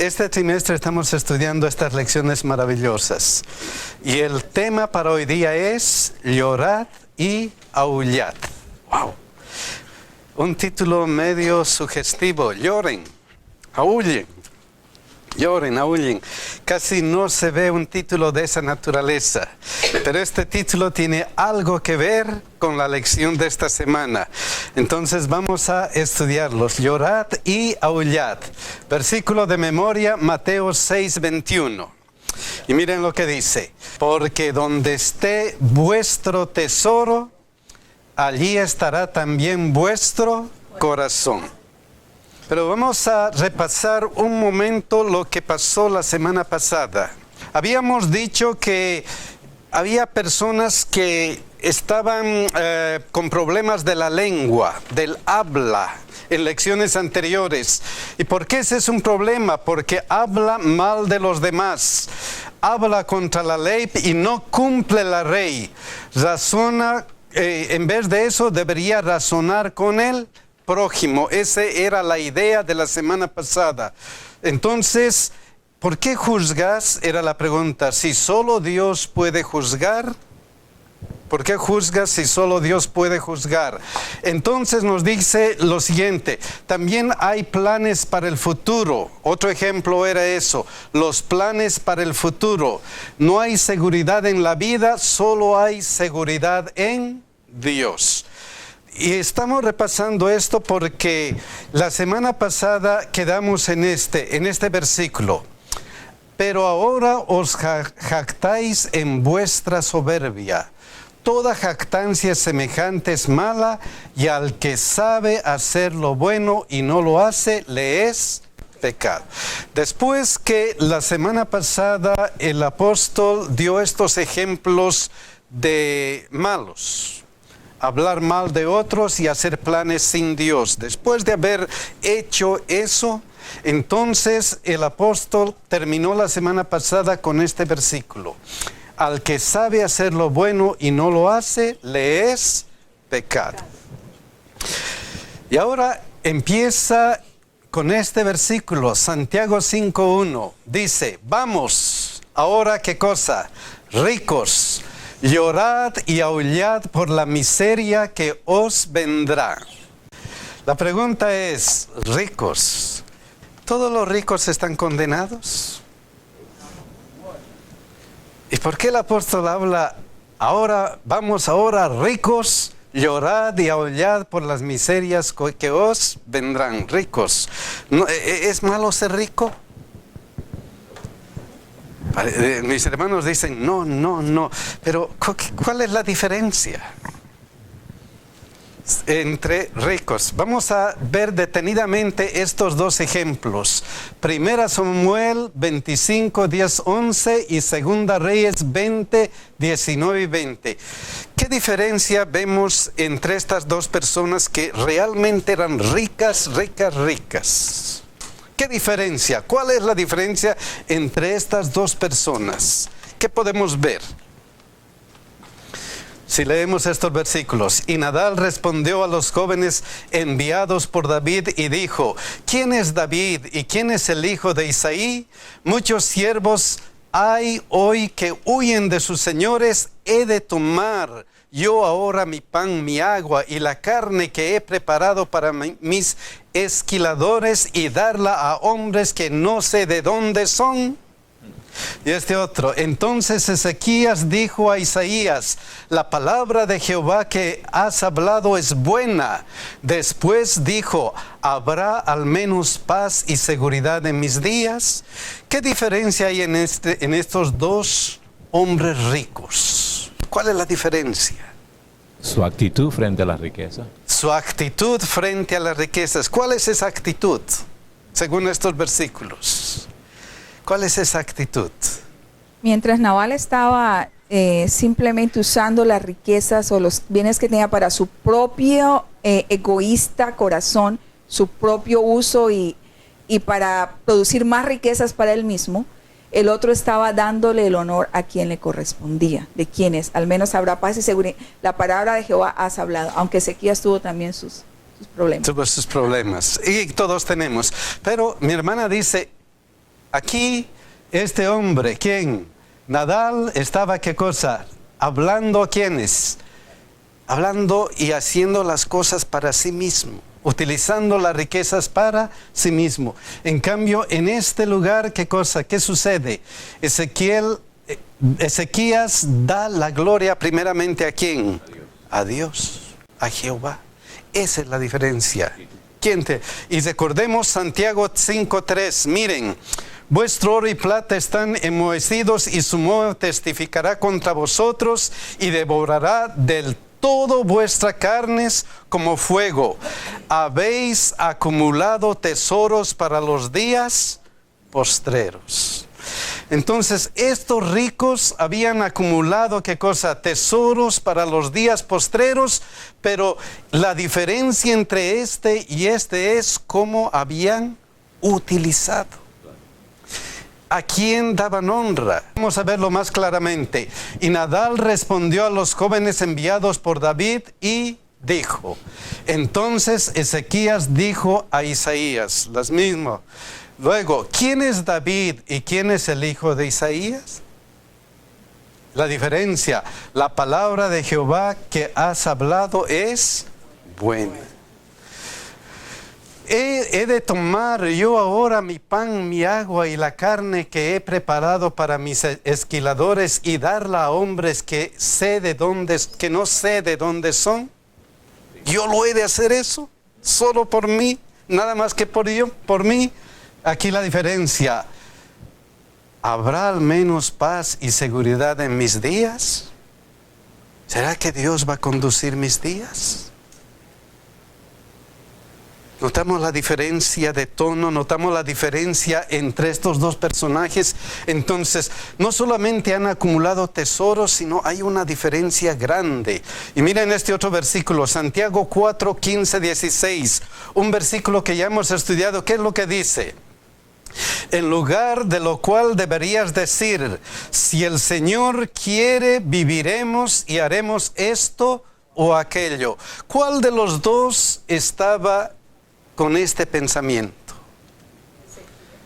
este trimestre estamos estudiando estas lecciones maravillosas. Y el tema para hoy día es llorad y aullad. ¡Wow! Un título medio sugestivo. Lloren, aúllen. Lloren, aúllen. Casi no se ve un título de esa naturaleza, pero este título tiene algo que ver con la lección de esta semana. Entonces vamos a estudiarlos. Llorad y aullad. Versículo de memoria, Mateo 6:21. Y miren lo que dice. Porque donde esté vuestro tesoro, allí estará también vuestro corazón. Pero vamos a repasar un momento lo que pasó la semana pasada. Habíamos dicho que había personas que estaban con problemas de la lengua, del habla, en lecciones anteriores. ¿Y por qué ese es un problema? Porque habla mal de los demás, habla contra la ley y no cumple la ley. Razona, en vez de eso debería razonar con él. Prójimo. Esa era la idea de la semana pasada. Entonces, ¿por qué juzgas? Era la pregunta. Si solo Dios puede juzgar, ¿por qué juzgas si solo Dios puede juzgar? Entonces nos dice lo siguiente. También hay planes para el futuro. Otro ejemplo era eso. Los planes para el futuro. No hay seguridad en la vida, solo hay seguridad en Dios. Y estamos repasando esto porque la semana pasada quedamos en este versículo. Pero ahora os jactáis en vuestra soberbia. Toda jactancia semejante es mala, y al que sabe hacer lo bueno y no lo hace, le es pecado. Después que la semana pasada el apóstol dio estos ejemplos de malos, hablar mal de otros y hacer planes sin Dios. Después de haber hecho eso, entonces el apóstol terminó la semana pasada con este versículo. Al que sabe hacer lo bueno y no lo hace, le es pecado. Y ahora empieza con este versículo, Santiago 5:1. Dice, vamos, ahora ¿qué cosa? Ricos. Llorad y aullad por la miseria que os vendrá. La pregunta es, ricos, ¿todos los ricos están condenados? ¿Y por qué el apóstol habla ahora, vamos ahora ricos, llorad y aullad por las miserias que os vendrán? Ricos. ¿No, es malo ser rico? Mis hermanos dicen, no, pero ¿cuál es la diferencia entre ricos? Vamos a ver detenidamente estos dos ejemplos. Primera Samuel 25, 10, 11 y Segunda Reyes 20, 19 y 20. ¿Qué diferencia vemos entre estas dos personas que realmente eran ricas? ¿Qué diferencia? ¿Cuál es la diferencia entre estas dos personas? ¿Qué podemos ver? Si leemos estos versículos. Y Nadal respondió a los jóvenes enviados por David y dijo, ¿quién es David y quién es el hijo de Isaí? Muchos siervos hay hoy que huyen de sus señores. He de tomar yo ahora mi pan, mi agua y la carne que he preparado para mis esquiladores y darla a hombres que no sé de dónde son. Y este otro, entonces Ezequías dijo a Isaías, la palabra de Jehová que has hablado es buena. Después dijo, ¿habrá al menos paz y seguridad en mis días? ¿Qué diferencia hay en estos dos hombres ricos? ¿Cuál es la diferencia? Su actitud frente a la riqueza. Su actitud frente a las riquezas. ¿Cuál es esa actitud? Según estos versículos. ¿Cuál es esa actitud? Mientras Nabal estaba simplemente usando las riquezas o los bienes que tenía para su propio egoísta corazón, su propio uso y para producir más riquezas para él mismo, el otro estaba dándole el honor a quien le correspondía, de quienes al menos habrá paz y seguridad. La palabra de Jehová has hablado, aunque Ezequías tuvo también sus problemas. Tuvo sus problemas, y todos tenemos. Pero mi hermana dice, aquí este hombre, ¿quién? Nadal estaba, ¿qué cosa? Hablando a quiénes. Hablando y haciendo las cosas para sí mismo, utilizando las riquezas para sí mismo. En cambio, en este lugar, ¿qué cosa? ¿Qué sucede? Ezequías da la gloria primeramente ¿a quién? A Dios, a Jehová. Esa es la diferencia. Y recordemos Santiago 5:3. Miren, vuestro oro y plata están enmohecidos y su moho testificará contra vosotros y devorará del todo vuestras carnes como fuego. Habéis acumulado tesoros para los días postreros. Entonces, estos ricos habían acumulado, ¿qué cosa? Tesoros para los días postreros, pero la diferencia entre este y este es cómo habían utilizado. ¿A quién daban honra? Vamos a verlo más claramente. Y Nadal respondió a los jóvenes enviados por David y dijo. Entonces Ezequías dijo a Isaías, las mismas. Luego, ¿quién es David y quién es el hijo de Isaías? La diferencia, la palabra de Jehová que has hablado es buena. He de tomar yo ahora mi pan, mi agua y la carne que he preparado para mis esquiladores y darla a hombres que no sé de dónde son. ¿Yo lo he de hacer eso? ¿Solo por mí? ¿Nada más que por mí? Aquí la diferencia. ¿Habrá al menos paz y seguridad en mis días? ¿Será que Dios va a conducir mis días? Notamos la diferencia de tono, notamos la diferencia entre estos dos personajes. Entonces, no solamente han acumulado tesoros, sino hay una diferencia grande. Y miren este otro versículo, Santiago 4, 15, 16. Un versículo que ya hemos estudiado. ¿Qué es lo que dice? En lugar de lo cual deberías decir, si el Señor quiere, viviremos y haremos esto o aquello. ¿Cuál de los dos estaba con este pensamiento?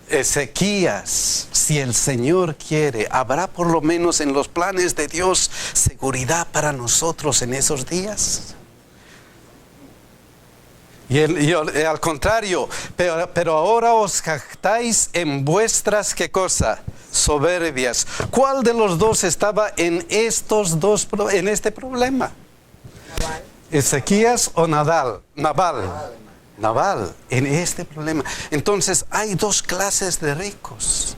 Ezequías, si el Señor quiere, ¿habrá por lo menos en los planes de Dios seguridad para nosotros en esos días? Y al contrario, pero ahora os jactáis en vuestras, ¿qué cosa? Soberbias. ¿Cuál de los dos estaba en este problema? ¿Ezequías o Nabal, en este problema. Entonces hay dos clases de ricos.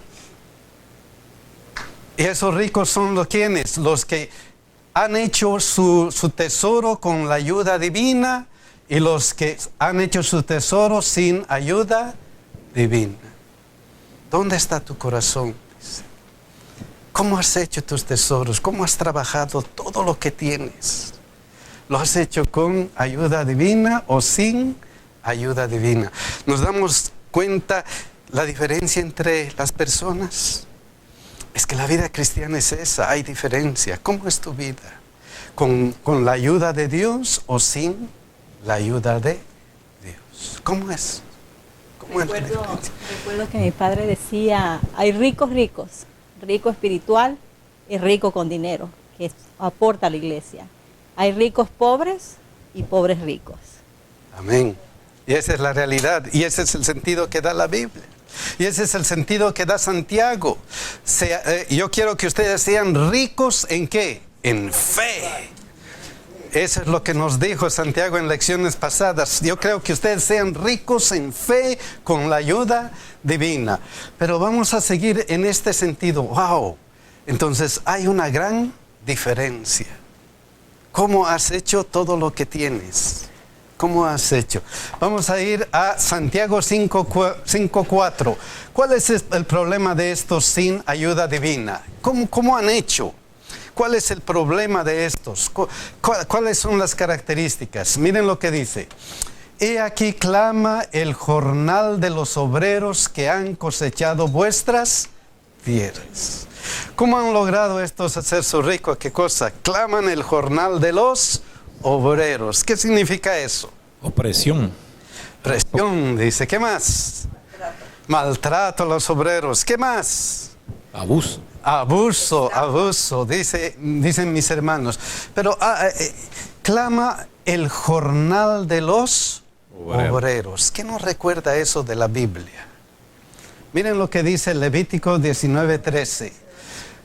Y esos ricos son los quienes, los que han hecho su tesoro con la ayuda divina y los que han hecho su tesoro sin ayuda divina. ¿Dónde está tu corazón? ¿Cómo has hecho tus tesoros? ¿Cómo has trabajado todo lo que tienes? ¿Lo has hecho con ayuda divina o sin ayuda divina? Nos damos cuenta la diferencia entre las personas. Es que la vida cristiana es esa, hay diferencia. ¿Cómo es tu vida? ¿Con la ayuda de Dios o sin la ayuda de Dios? ¿Cómo es? Recuerdo que mi padre decía, hay ricos, rico espiritual y rico con dinero, que aporta a la iglesia. Hay ricos pobres y pobres ricos. Amén. Y esa es la realidad, y ese es el sentido que da la Biblia. Y ese es el sentido que da Santiago. Yo quiero que ustedes sean ricos ¿en qué? En fe. Eso es lo que nos dijo Santiago en lecciones pasadas. Yo creo que ustedes sean ricos en fe con la ayuda divina. Pero vamos a seguir en este sentido. ¡Wow! Entonces hay una gran diferencia. ¿Cómo has hecho todo lo que tienes? ¿Cómo has hecho? Vamos a ir a Santiago 5:4. ¿Cuál es el problema de estos sin ayuda divina? ¿Cómo han hecho? ¿Cuál es el problema de estos? ¿Cuáles son las características? Miren lo que dice. He aquí clama el jornal de los obreros que han cosechado vuestras tierras. ¿Cómo han logrado estos hacerse ricos? ¿Qué cosa? Claman el jornal de los obreros. ¿Qué significa eso? Opresión. Presión, dice. ¿Qué más? maltrato a los obreros. ¿Qué más? Abuso. Abuso, dicen mis hermanos. Pero clama el jornal de los obreros. ¿Qué nos recuerda eso de la Biblia? Miren lo que dice Levítico 19:13.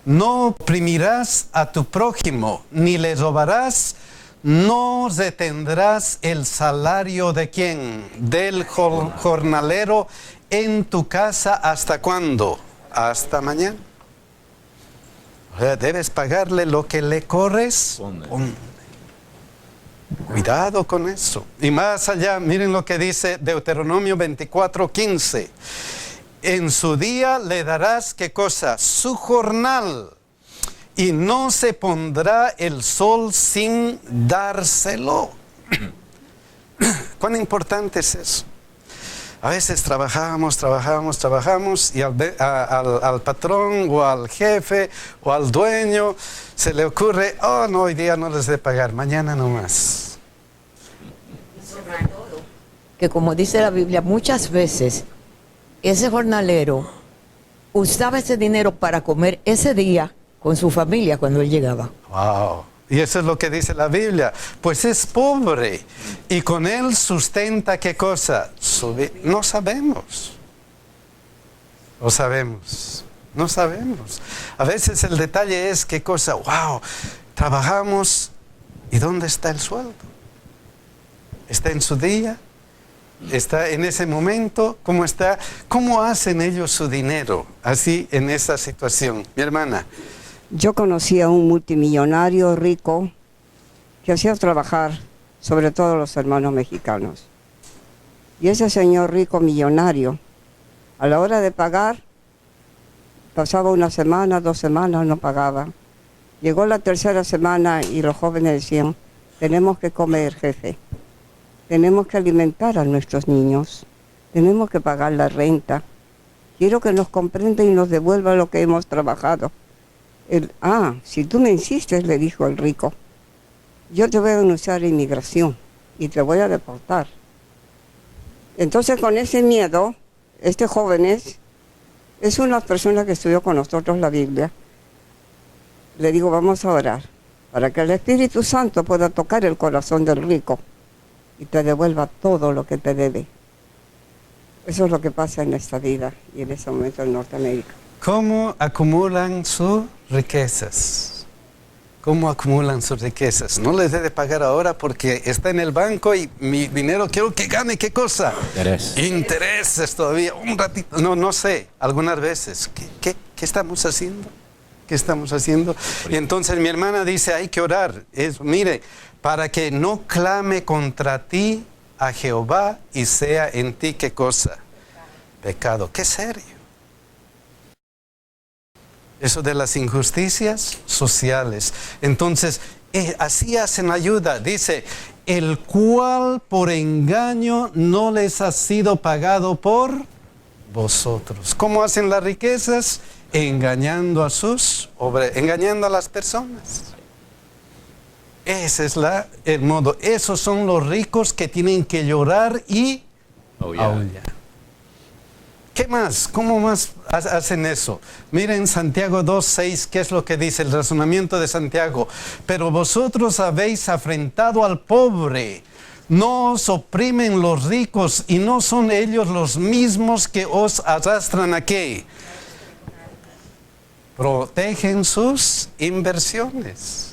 No oprimirás a tu prójimo, ni le robarás, no retendrás el salario de ¿quién? Del jornalero en tu casa. ¿Hasta cuándo? Hasta mañana. O sea, debes pagarle lo que le corresponde. Cuidado con eso. Y más allá, miren lo que dice Deuteronomio 24:15. En su día le darás, ¿qué cosa? Su jornal. Y no se pondrá el sol sin dárselo. ¿Cuán importante es eso? A veces trabajamos y al patrón o al jefe o al dueño se le ocurre, oh no, hoy día no les de pagar, mañana nomás. Que como dice la Biblia, muchas veces ese jornalero usaba ese dinero para comer ese día con su familia cuando él llegaba. Wow. Y eso es lo que dice la Biblia. Pues es pobre. Y con él sustenta, ¿qué cosa? No sabemos. No sabemos. No sabemos. A veces el detalle es, ¿qué cosa? Wow, trabajamos. ¿Y dónde está el sueldo? ¿Está en su día? ¿Está en ese momento? ¿Cómo está? ¿Cómo hacen ellos su dinero? Así en esa situación. Mi hermana. Yo conocí a un multimillonario rico que hacía trabajar sobre todo los hermanos mexicanos. Y ese señor rico millonario, a la hora de pagar, pasaba una semana, 2 semanas, no pagaba. Llegó la tercera semana y los jóvenes decían, tenemos que comer, jefe. Tenemos que alimentar a nuestros niños. Tenemos que pagar la renta. Quiero que nos comprenda y nos devuelva lo que hemos trabajado. Si tú me insistes, le dijo el rico, yo te voy a denunciar a inmigración y te voy a deportar. Entonces, con ese miedo, este joven es una persona que estudió con nosotros la Biblia. Le digo, vamos a orar para que el Espíritu Santo pueda tocar el corazón del rico y te devuelva todo lo que te debe. Eso es lo que pasa en esta vida y en este momento en Norteamérica. ¿Cómo acumulan sus riquezas? ¿Cómo acumulan sus riquezas? No les debe pagar ahora porque está en el banco y mi dinero quiero que gane, ¿qué cosa? Interés. Intereses todavía, un ratito. No sé, algunas veces. ¿Qué estamos haciendo? ¿Qué estamos haciendo? Y entonces mi hermana dice, hay que orar. Mire, para que no clame contra ti a Jehová y sea en ti, ¿qué cosa? Pecado. ¡Qué serio! Eso de las injusticias sociales. Entonces, así hacen ayuda. Dice, el cual por engaño no les ha sido pagado por vosotros. ¿Cómo hacen las riquezas? Engañando engañando a las personas. Ese es el modo. Esos son los ricos que tienen que llorar y aullar. ¿Qué más? ¿Cómo más hacen eso? Miren Santiago 2:6, ¿qué es lo que dice el razonamiento de Santiago? Pero vosotros habéis afrentado al pobre, no os oprimen los ricos y no son ellos los mismos que os arrastran a ¿qué? Protegen sus inversiones.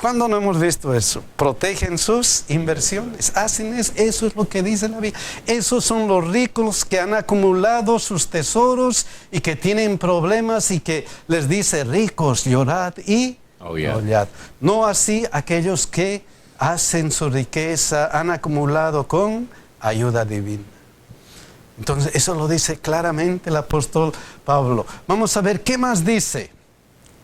¿Cuándo no hemos visto eso? Protegen sus inversiones. Hacen eso. Eso es lo que dice la Biblia. Esos son los ricos que han acumulado sus tesoros y que tienen problemas y que les dice ricos, llorad y aullad. No así aquellos que hacen su riqueza, han acumulado con ayuda divina. Entonces eso lo dice claramente el apóstol Pablo. Vamos a ver qué más dice.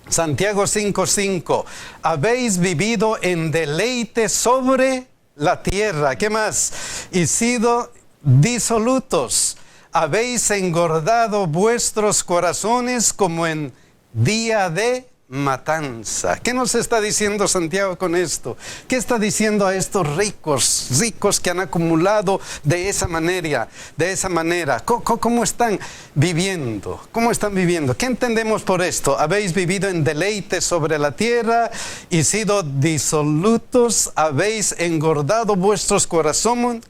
Santiago 5:5, habéis vivido en deleite sobre la tierra, ¿qué más? Y sido disolutos, habéis engordado vuestros corazones como en día de matanza. ¿Qué nos está diciendo Santiago con esto? ¿Qué está diciendo a estos ricos que han acumulado de esa manera? ¿Cómo están viviendo? ¿Cómo están viviendo? ¿Qué entendemos por esto? Habéis vivido en deleite sobre la tierra y sido disolutos, habéis engordado vuestros corazones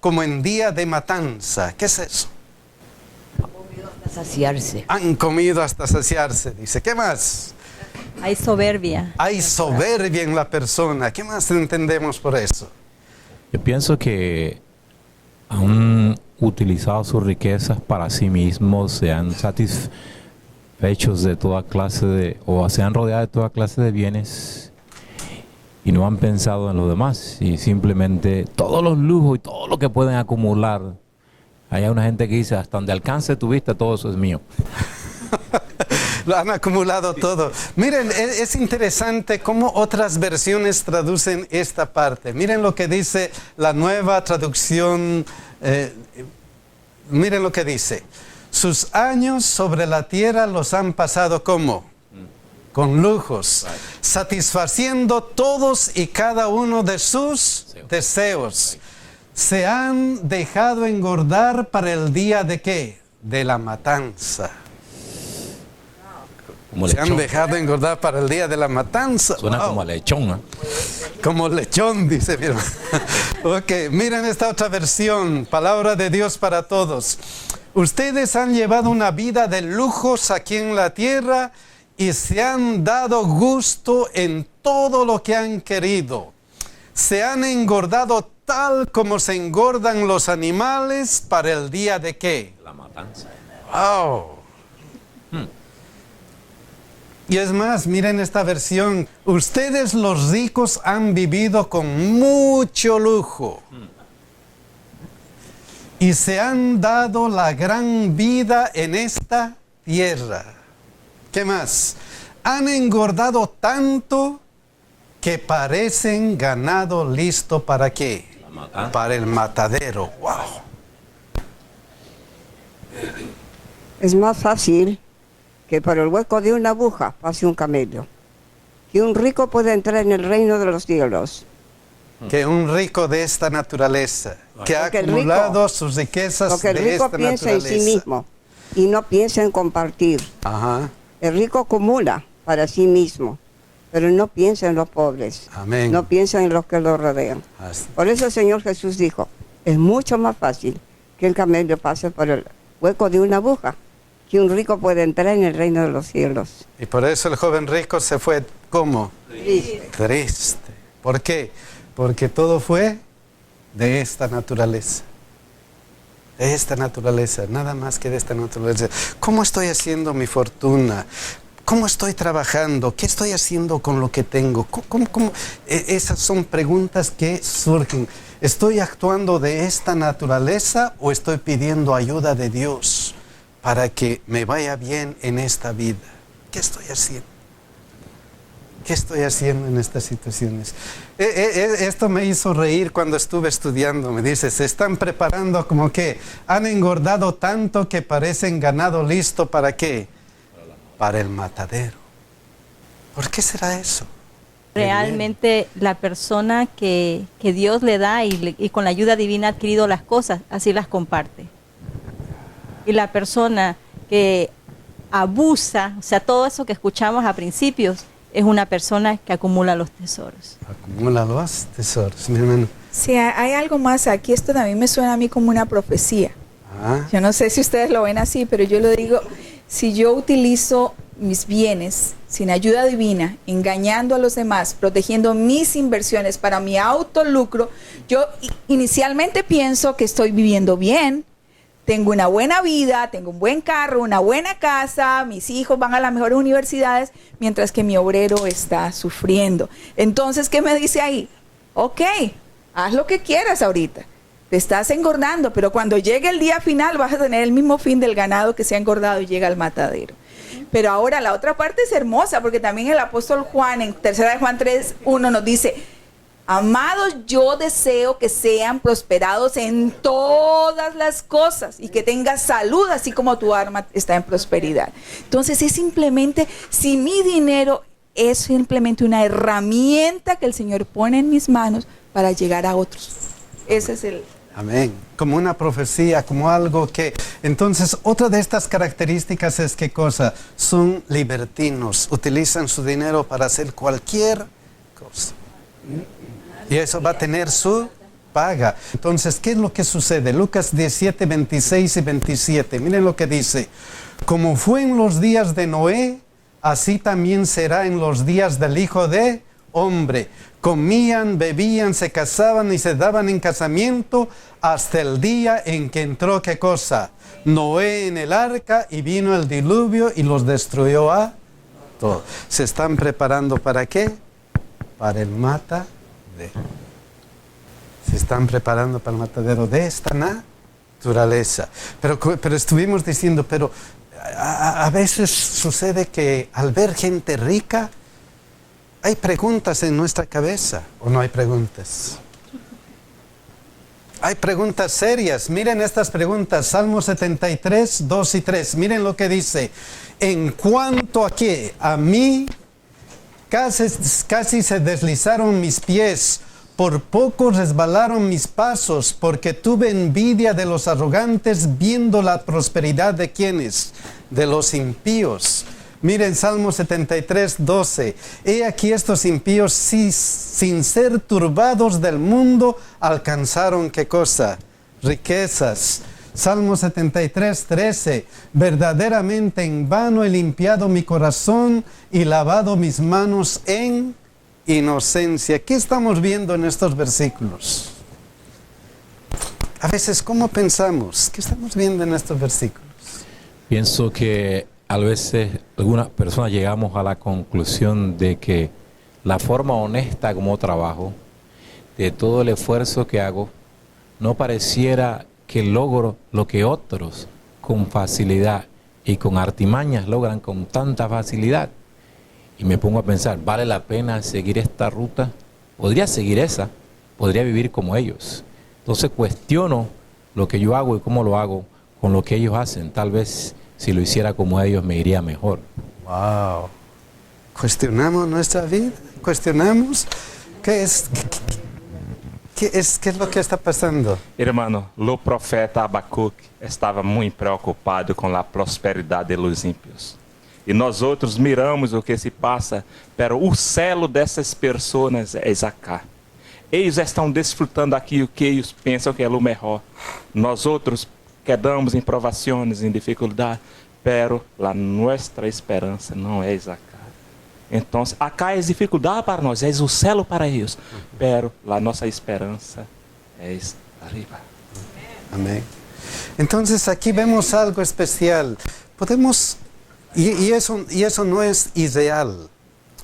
como en día de matanza. ¿Qué es eso? Saciarse. Han comido hasta saciarse, dice. ¿Qué más? Hay soberbia. Hay soberbia en la persona. ¿Qué más entendemos por eso? Yo pienso que han utilizado sus riquezas para sí mismos, se han satisfechos de toda clase o se han rodeado de toda clase de bienes y no han pensado en los demás y simplemente todos los lujos y todo lo que pueden acumular. Hay una gente que dice, hasta donde alcance tu vista, todo eso es mío. Lo han acumulado todo. Miren, es interesante cómo otras versiones traducen esta parte. Miren lo que dice la Nueva Traducción. Miren lo que dice. Sus años sobre la tierra los han pasado ¿cómo? Con lujos, satisfaciendo todos y cada uno de sus deseos. Se han dejado engordar para el día de ¿qué? De la matanza. Se han dejado engordar para el día de la matanza. Suena como a lechón, ¿no? Como lechón, dice mi hermano. Ok, miren esta otra versión, palabra de Dios para todos. Ustedes han llevado una vida de lujos aquí en la tierra y se han dado gusto en todo lo que han querido. Se han engordado tal como se engordan los animales para el día de ¿qué? La matanza. ¡Wow! Y es más, miren esta versión. Ustedes los ricos han vivido con mucho lujo. Y se han dado la gran vida en esta tierra. ¿Qué más? Han engordado tanto que parecen ganado listo ¿para qué? Para el matadero. ¡Wow! Es más fácil que por el hueco de una aguja pase un camello, que un rico pueda entrar en el reino de los cielos. Que un rico de esta naturaleza, que ha acumulado sus riquezas Porque el de rico esta piensa naturaleza. en sí mismo y no piensa en compartir. Ajá. El rico acumula para sí mismo, pero no piensa en los pobres. Amén. No piensa en los que lo rodean. Así. Por eso el Señor Jesús dijo, es mucho más fácil que el camello pase por el hueco de una aguja, que un rico puede entrar en el reino de los cielos. Y por eso el joven rico se fue, ¿cómo? Triste. Triste. ¿Por qué? Porque todo fue de esta naturaleza. De esta naturaleza, nada más que de esta naturaleza. ¿Cómo estoy haciendo mi fortuna? ¿Cómo estoy trabajando? ¿Qué estoy haciendo con lo que tengo? Esas son preguntas que surgen. ¿Estoy actuando de esta naturaleza o estoy pidiendo ayuda de Dios para que me vaya bien en esta vida? ¿Qué estoy haciendo? ¿Qué estoy haciendo en estas situaciones? Esto me hizo reír cuando estuve estudiando. Me dice, se están preparando como que han engordado tanto que parecen ganado listo ¿para qué? Para el matadero. ¿Por qué será eso? Realmente la persona que Dios le da y con la ayuda divina ha adquirido las cosas, así las comparte. Y la persona que abusa, o sea, todo eso que escuchamos a principios, es una persona que acumula los tesoros. Acumula los tesoros, mi hermano. Sí, hay algo más aquí. Esto también me suena a mí como una profecía. Ah, Yo no sé si ustedes lo ven así, pero yo lo digo, si yo utilizo mis bienes sin ayuda divina, engañando a los demás, protegiendo mis inversiones para mi autolucro, yo inicialmente pienso que estoy viviendo bien, tengo una buena vida, tengo un buen carro, una buena casa, mis hijos van a las mejores universidades, mientras que mi obrero está sufriendo. Entonces, ¿qué me dice ahí? Ok, haz lo que quieras ahorita. Te estás engordando, pero cuando llegue el día final vas a tener el mismo fin del ganado que se ha engordado y llega al matadero. Pero ahora la otra parte es hermosa, porque también el apóstol Juan, en 3 de Juan 3:1 nos dice, Amados, yo deseo que sean prosperados en todas las cosas y que tengas salud, así como tu alma está en prosperidad. Entonces es simplemente, si mi dinero es simplemente una herramienta que el Señor pone en mis manos para llegar a otros. Ese es el... Amén. Como una profecía, como algo que... Entonces, otra de estas características es ¿qué cosa? Son libertinos, utilizan su dinero para hacer cualquier cosa. Y eso va a tener su paga. Entonces, ¿qué es lo que sucede? Lucas 17, 26 y 27. Miren lo que dice. Como fue en los días de Noé, así también será en los días del Hijo de Hombre. Comían, bebían, se casaban y se daban en casamiento hasta el día en que entró, ¿qué cosa? Noé en el arca y vino el diluvio y los destruyó a todos. ¿Se están preparando para qué? Para el matadero. Se están preparando para el matadero de esta naturaleza. Pero estuvimos diciendo, pero a veces sucede que al ver gente rica, hay preguntas en nuestra cabeza, ¿o no hay preguntas? Hay preguntas serias. Miren estas preguntas. Salmo 73, 2 y 3. Miren lo que dice. En cuanto a qué, a mí casi se deslizaron mis pies, por poco resbalaron mis pasos, porque tuve envidia de los arrogantes, viendo la prosperidad de quienes, de los impíos. Miren Salmo 73, 12. He aquí estos impíos, sin ser turbados del mundo, alcanzaron ¿qué cosa? Riquezas. Salmo 73, 13. Verdaderamente en vano he limpiado mi corazón y lavado mis manos en inocencia. ¿Qué estamos viendo en estos versículos? A veces, ¿cómo pensamos? ¿Qué estamos viendo en estos versículos? Pienso que a veces algunas personas llegamos a la conclusión de que la forma honesta como trabajo, de todo el esfuerzo que hago, no pareciera que logro lo que otros con facilidad y con artimañas logran con tanta facilidad. Y me pongo a pensar, ¿vale la pena seguir esta ruta? Podría seguir esa, podría vivir como ellos. Entonces cuestiono lo que yo hago y cómo lo hago con lo que ellos hacen. Tal vez si lo hiciera como ellos me iría mejor. Wow. Cuestionamos nuestra vida, cuestionamos qué es lo que está pasando. Hermano, o profeta Abacuque estava muito preocupado com a prosperidade dos ímpios. E nós outros miramos o que se passa, pero o celo dessas pessoas é acá. Eles estão desfrutando aqui o que eles pensam que é o melhor. Nós outros quedamos em provações, em dificuldade, pero a nossa esperança não é acá. Então, acá é dificuldade para nós, é o celo para eles, pero a nossa esperança é arriba. Amén. Entonces aquí vemos algo especial. Podemos, y eso no es ideal.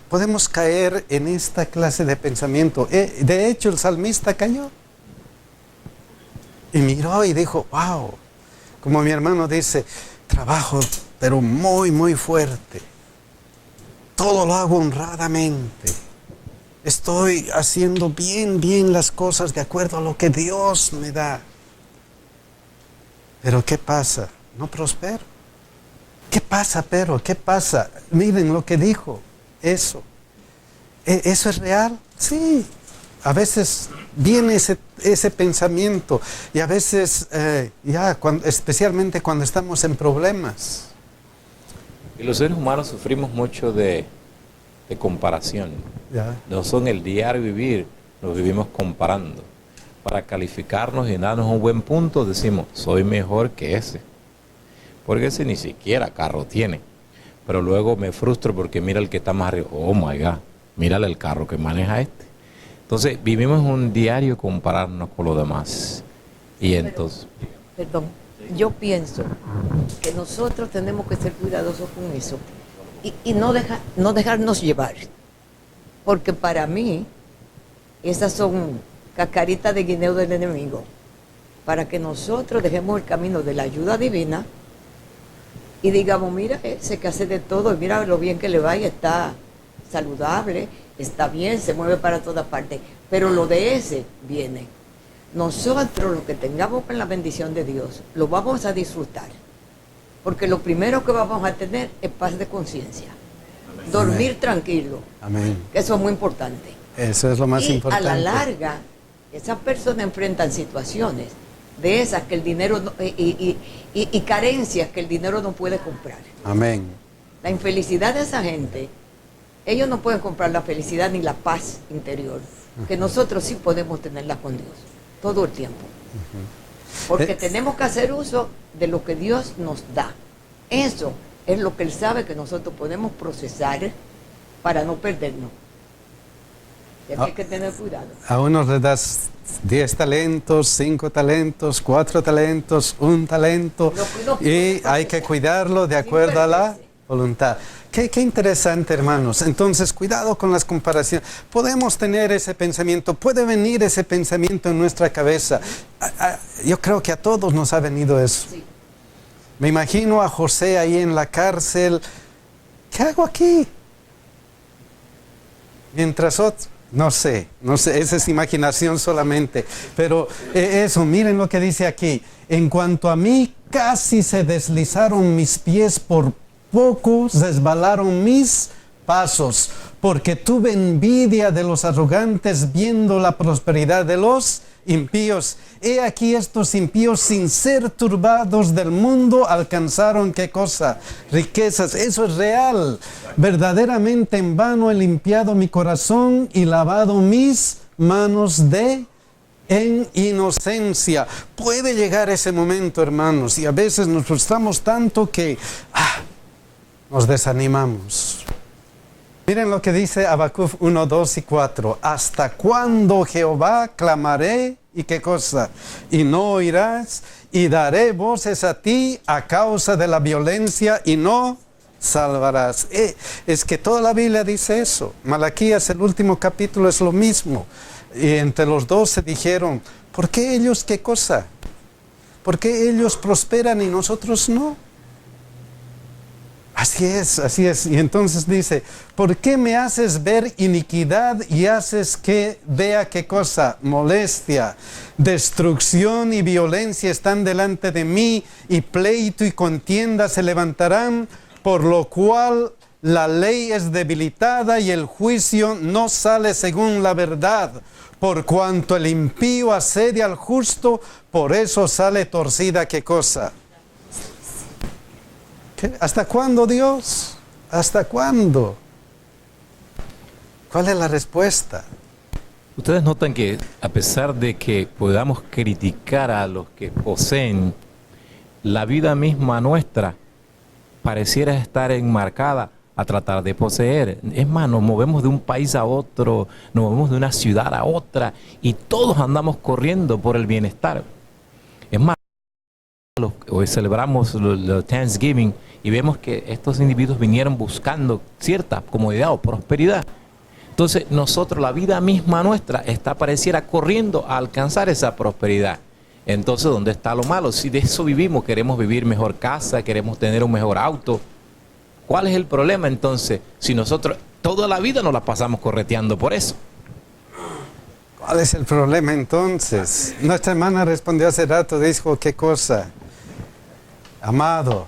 Podemos caer en esta clase de pensamiento. De hecho, el salmista cayó. Y miró y dijo, wow. Como mi hermano dice, trabajo, pero muy, muy fuerte. Todo lo hago honradamente. Estoy haciendo bien las cosas de acuerdo a lo que Dios me da. Pero ¿qué pasa? No prospero. ¿Qué pasa, pero? ¿Qué pasa? Miren lo que dijo. Eso. ¿Eso es real? Sí. A veces viene ese pensamiento. Y a veces, especialmente cuando estamos en problemas. Y los seres humanos sufrimos mucho de comparación. Ya. No son el diario vivir, nos vivimos comparando. Para calificarnos y darnos un buen punto, decimos, soy mejor que ese. Porque ese ni siquiera carro tiene. Pero luego me frustro porque mira el que está más arriba. Oh my God, mírale el carro que maneja este. Entonces vivimos un diario compararnos con los demás. Y entonces... Perdón, yo pienso que nosotros tenemos que ser cuidadosos con eso y no dejarnos llevar. Porque para mí, esas son cascaritas de guineo del enemigo. Para que nosotros dejemos el camino de la ayuda divina y digamos, mira, ese que hace de todo, y mira lo bien que le va y está saludable, está bien, se mueve para todas partes. pero lo de ese viene. Nosotros, lo que tengamos con la bendición de Dios, lo vamos a disfrutar. Porque lo primero que vamos a tener es paz de conciencia. Dormir Amén. Tranquilo. Amén. Eso es muy importante. Eso es lo más y importante. a la larga, esas personas enfrentan situaciones de esas que el dinero y carencias que el dinero no puede comprar. Amén. La infelicidad de esa gente, ellos no pueden comprar la felicidad ni la paz interior, que nosotros sí podemos tenerla con Dios, todo el tiempo. Porque tenemos que hacer uso de lo que Dios nos da. Eso es lo que Él sabe que nosotros podemos procesar para no perdernos. Y aquí hay que tener cuidado. A unos le das 10 talentos, 5 talentos, 4 talentos, 1 talento, y hay que cuidarlo de acuerdo a la voluntad. Qué interesante, hermanos. Entonces, cuidado con las comparaciones. Podemos tener ese pensamiento, puede venir ese pensamiento en nuestra cabeza. Yo creo que a todos nos ha venido eso. Sí. Me imagino a José ahí en la cárcel. ¿Qué hago aquí? Mientras otros, no sé, esa es imaginación solamente. Pero eso, miren lo que dice aquí. En cuanto a mí, casi se deslizaron mis pies, por poco resbalaron mis pasos, porque tuve envidia de los arrogantes viendo la prosperidad de los impíos. He aquí estos impíos, sin ser turbados del mundo, alcanzaron ¿qué cosa? Riquezas. Eso es real. Verdaderamente en vano he limpiado mi corazón y lavado mis manos en inocencia. Puede llegar ese momento, hermanos, y a veces nos frustramos tanto que nos desanimamos. Miren lo que dice Habacuc 1, 2 y 4. ¿Hasta cuándo, Jehová, clamaré? ¿Y qué cosa? Y no oirás, y daré voces a ti a causa de la violencia, y no salvarás. Es que toda la Biblia dice eso. Malaquías, el último capítulo, es lo mismo. Y entre los dos se dijeron, ¿por qué ellos qué cosa? ¿Por qué ellos prosperan y nosotros no? Así es. Y entonces dice, ¿por qué me haces ver iniquidad y haces que vea qué cosa? Molestia, destrucción y violencia están delante de mí, y pleito y contienda se levantarán, por lo cual la ley es debilitada y el juicio no sale según la verdad. Por cuanto el impío asedia al justo, por eso sale torcida qué cosa. ¿Qué? ¿Hasta cuándo, Dios? ¿Hasta cuándo? ¿Cuál es la respuesta? Ustedes notan que a pesar de que podamos criticar a los que poseen, la vida misma nuestra pareciera estar enmarcada a tratar de poseer. Es más, nos movemos de un país a otro, nos movemos de una ciudad a otra, y todos andamos corriendo por el bienestar. Es más, hoy celebramos el Thanksgiving y vemos que estos individuos vinieron buscando cierta comodidad o prosperidad. Entonces nosotros, la vida misma nuestra, pareciera corriendo a alcanzar esa prosperidad. Entonces, ¿dónde está lo malo? Si de eso vivimos, queremos vivir mejor casa, queremos tener un mejor auto. ¿Cuál es el problema entonces? Si nosotros toda la vida nos la pasamos correteando por eso. ¿Cuál es el problema entonces? Nuestra hermana respondió hace rato, dijo, ¿qué cosa? Amado,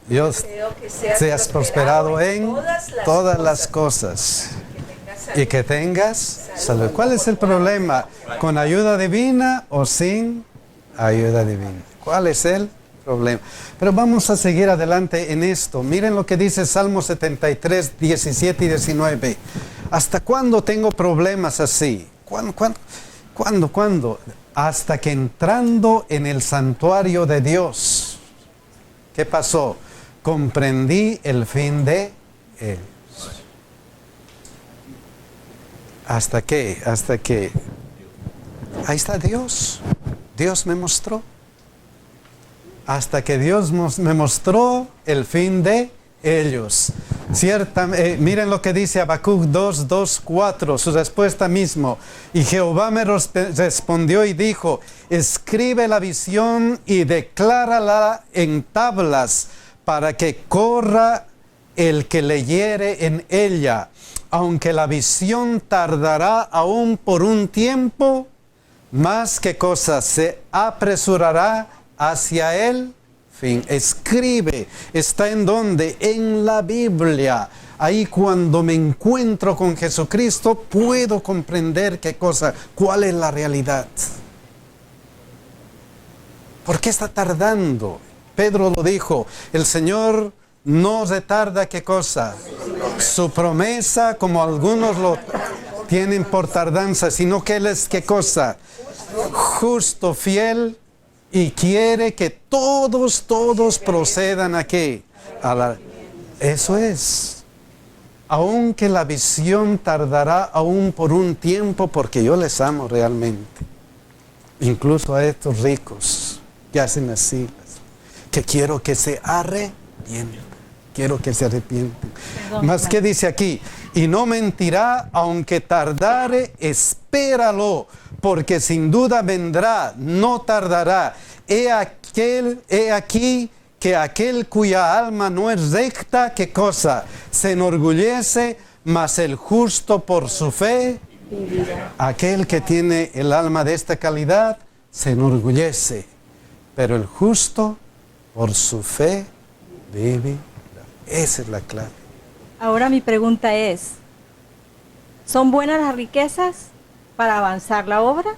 Dios, seas prosperado en todas las cosas y que tengas salud. ¿Cuál es el problema? ¿Con ayuda divina o sin ayuda divina? ¿Cuál es el problema? Pero vamos a seguir adelante en esto. Miren lo que dice Salmo 73, 17 y 19. ¿Hasta cuándo tengo problemas así? ¿Cuándo? Hasta que entrando en el santuario de Dios, ¿qué pasó? Comprendí el fin de ellos. ¿Hasta qué? Ahí está Dios. Dios me mostró. Hasta que Dios me mostró el fin de ellos. Miren lo que dice Habacuc 2, 2, 4, su respuesta mismo. Y Jehová me respondió y dijo, escribe la visión y declárala en tablas, para que corra el que leyere en ella. aunque la visión tardará aún por un tiempo, más que cosa se apresurará hacia el fin. Escribe, está en donde, en la Biblia. Ahí cuando me encuentro con Jesucristo puedo comprender qué cosa, cuál es la realidad. ¿Por qué está tardando? Pedro lo dijo, el Señor no retarda qué cosa, su promesa, como algunos lo tienen por tardanza, sino que Él es qué cosa, justo, fiel, y quiere que todos procedan a qué, eso es. Aunque la visión tardará aún por un tiempo, porque yo les amo realmente. Incluso a estos ricos que hacen así, que quiero que se arrepientan. Quiero que se arrepienten. Más que dice aquí, y no mentirá, aunque tardare, espéralo, porque sin duda vendrá, no tardará. He aquí que aquel cuya alma no es recta, ¿qué cosa? Se enorgullece, mas el justo por su fe, aquel que tiene el alma de esta calidad, se enorgullece, pero el justo por su fe vive. Esa es la clave. Ahora mi pregunta es, ¿son buenas las riquezas para avanzar la obra?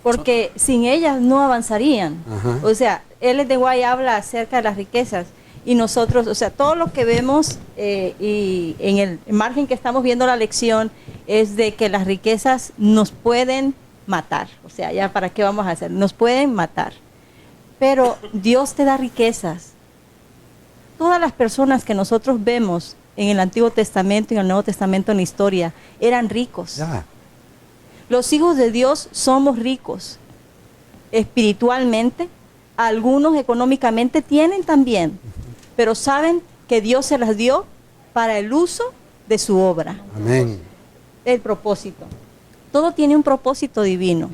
Porque sin ellas no avanzarían. Ajá. O sea, Ellen de White habla acerca de las riquezas y nosotros, o sea, todo lo que vemos y en el margen que estamos viendo la lección es de que las riquezas nos pueden matar. O sea, ya para qué vamos a hacer, nos pueden matar. Pero Dios te da riquezas. Todas las personas que nosotros vemos en el Antiguo Testamento y en el Nuevo Testamento en la historia eran ricos. Ya. Los hijos de Dios somos ricos espiritualmente, algunos económicamente tienen también, pero saben que Dios se las dio para el uso de su obra. Amén. El propósito. Todo tiene un propósito divino.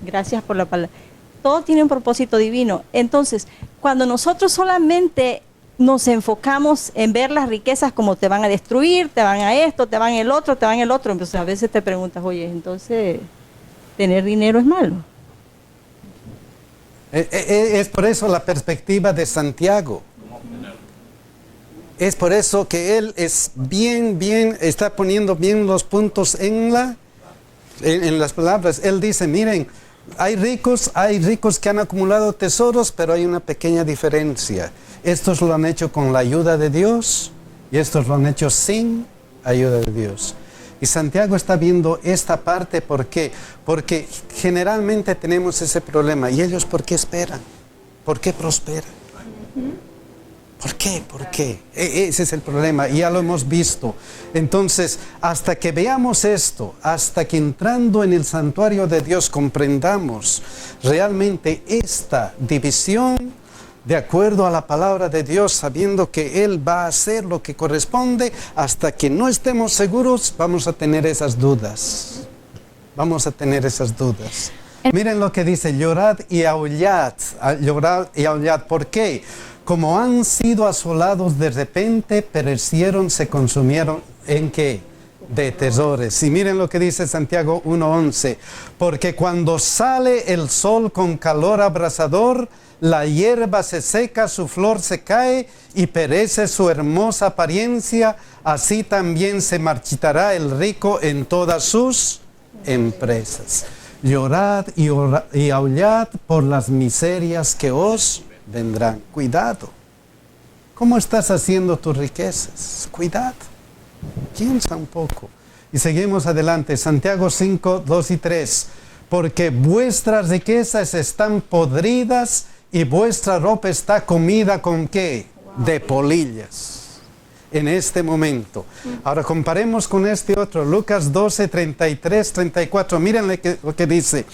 Gracias por la palabra. Todo tiene un propósito divino. Entonces, cuando nosotros solamente nos enfocamos en ver las riquezas como te van a destruir, te van a esto, te van el otro, te van el otro. Entonces a veces te preguntas, oye, entonces, ¿tener dinero es malo? Es por eso la perspectiva de Santiago. Es por eso que él es está poniendo bien los puntos en las palabras. Él dice, miren, hay ricos que han acumulado tesoros, pero hay una pequeña diferencia. Estos lo han hecho con la ayuda de Dios y estos lo han hecho sin ayuda de Dios. Y Santiago está viendo esta parte, ¿por qué? Porque generalmente tenemos ese problema. ¿Y ellos por qué esperan? ¿Por qué prosperan? ¿Por qué? ¿Por qué? Ese es el problema, y ya lo hemos visto. Entonces, hasta que veamos esto, hasta que entrando en el santuario de Dios comprendamos realmente esta división, de acuerdo a la palabra de Dios, sabiendo que Él va a hacer lo que corresponde, hasta que no estemos seguros, vamos a tener esas dudas. Vamos a tener esas dudas. Miren lo que dice, llorad y aullad. Llorad y aullad. ¿Por qué? Como han sido asolados de repente, perecieron, se consumieron. ¿En qué? De tesoros. Y miren lo que dice Santiago 1:11. Porque cuando sale el sol con calor abrasador, la hierba se seca, su flor se cae y perece su hermosa apariencia. Así también se marchitará el rico en todas sus empresas. Llorad y aullad por las miserias que os vendrán. Cuidado. ¿Cómo estás haciendo tus riquezas? Cuidado. Piensa un poco. Y seguimos adelante. Santiago 5:2-3. Porque vuestras riquezas están podridas y vuestra ropa está comida ¿con qué? De polillas. En este momento. Ahora comparemos con este otro. Lucas 12:33-34. Miren lo que dice.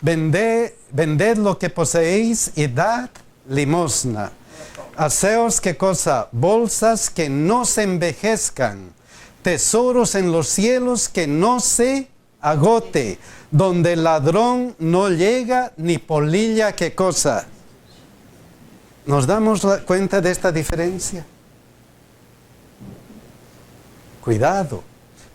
Vended lo que poseéis y dad limosna. Haceos ¿qué cosa? Bolsas que no se envejezcan. Tesoros en los cielos que no se agote. Donde el ladrón no llega ni polilla ¿qué cosa? ¿Nos damos cuenta de esta diferencia? Cuidado.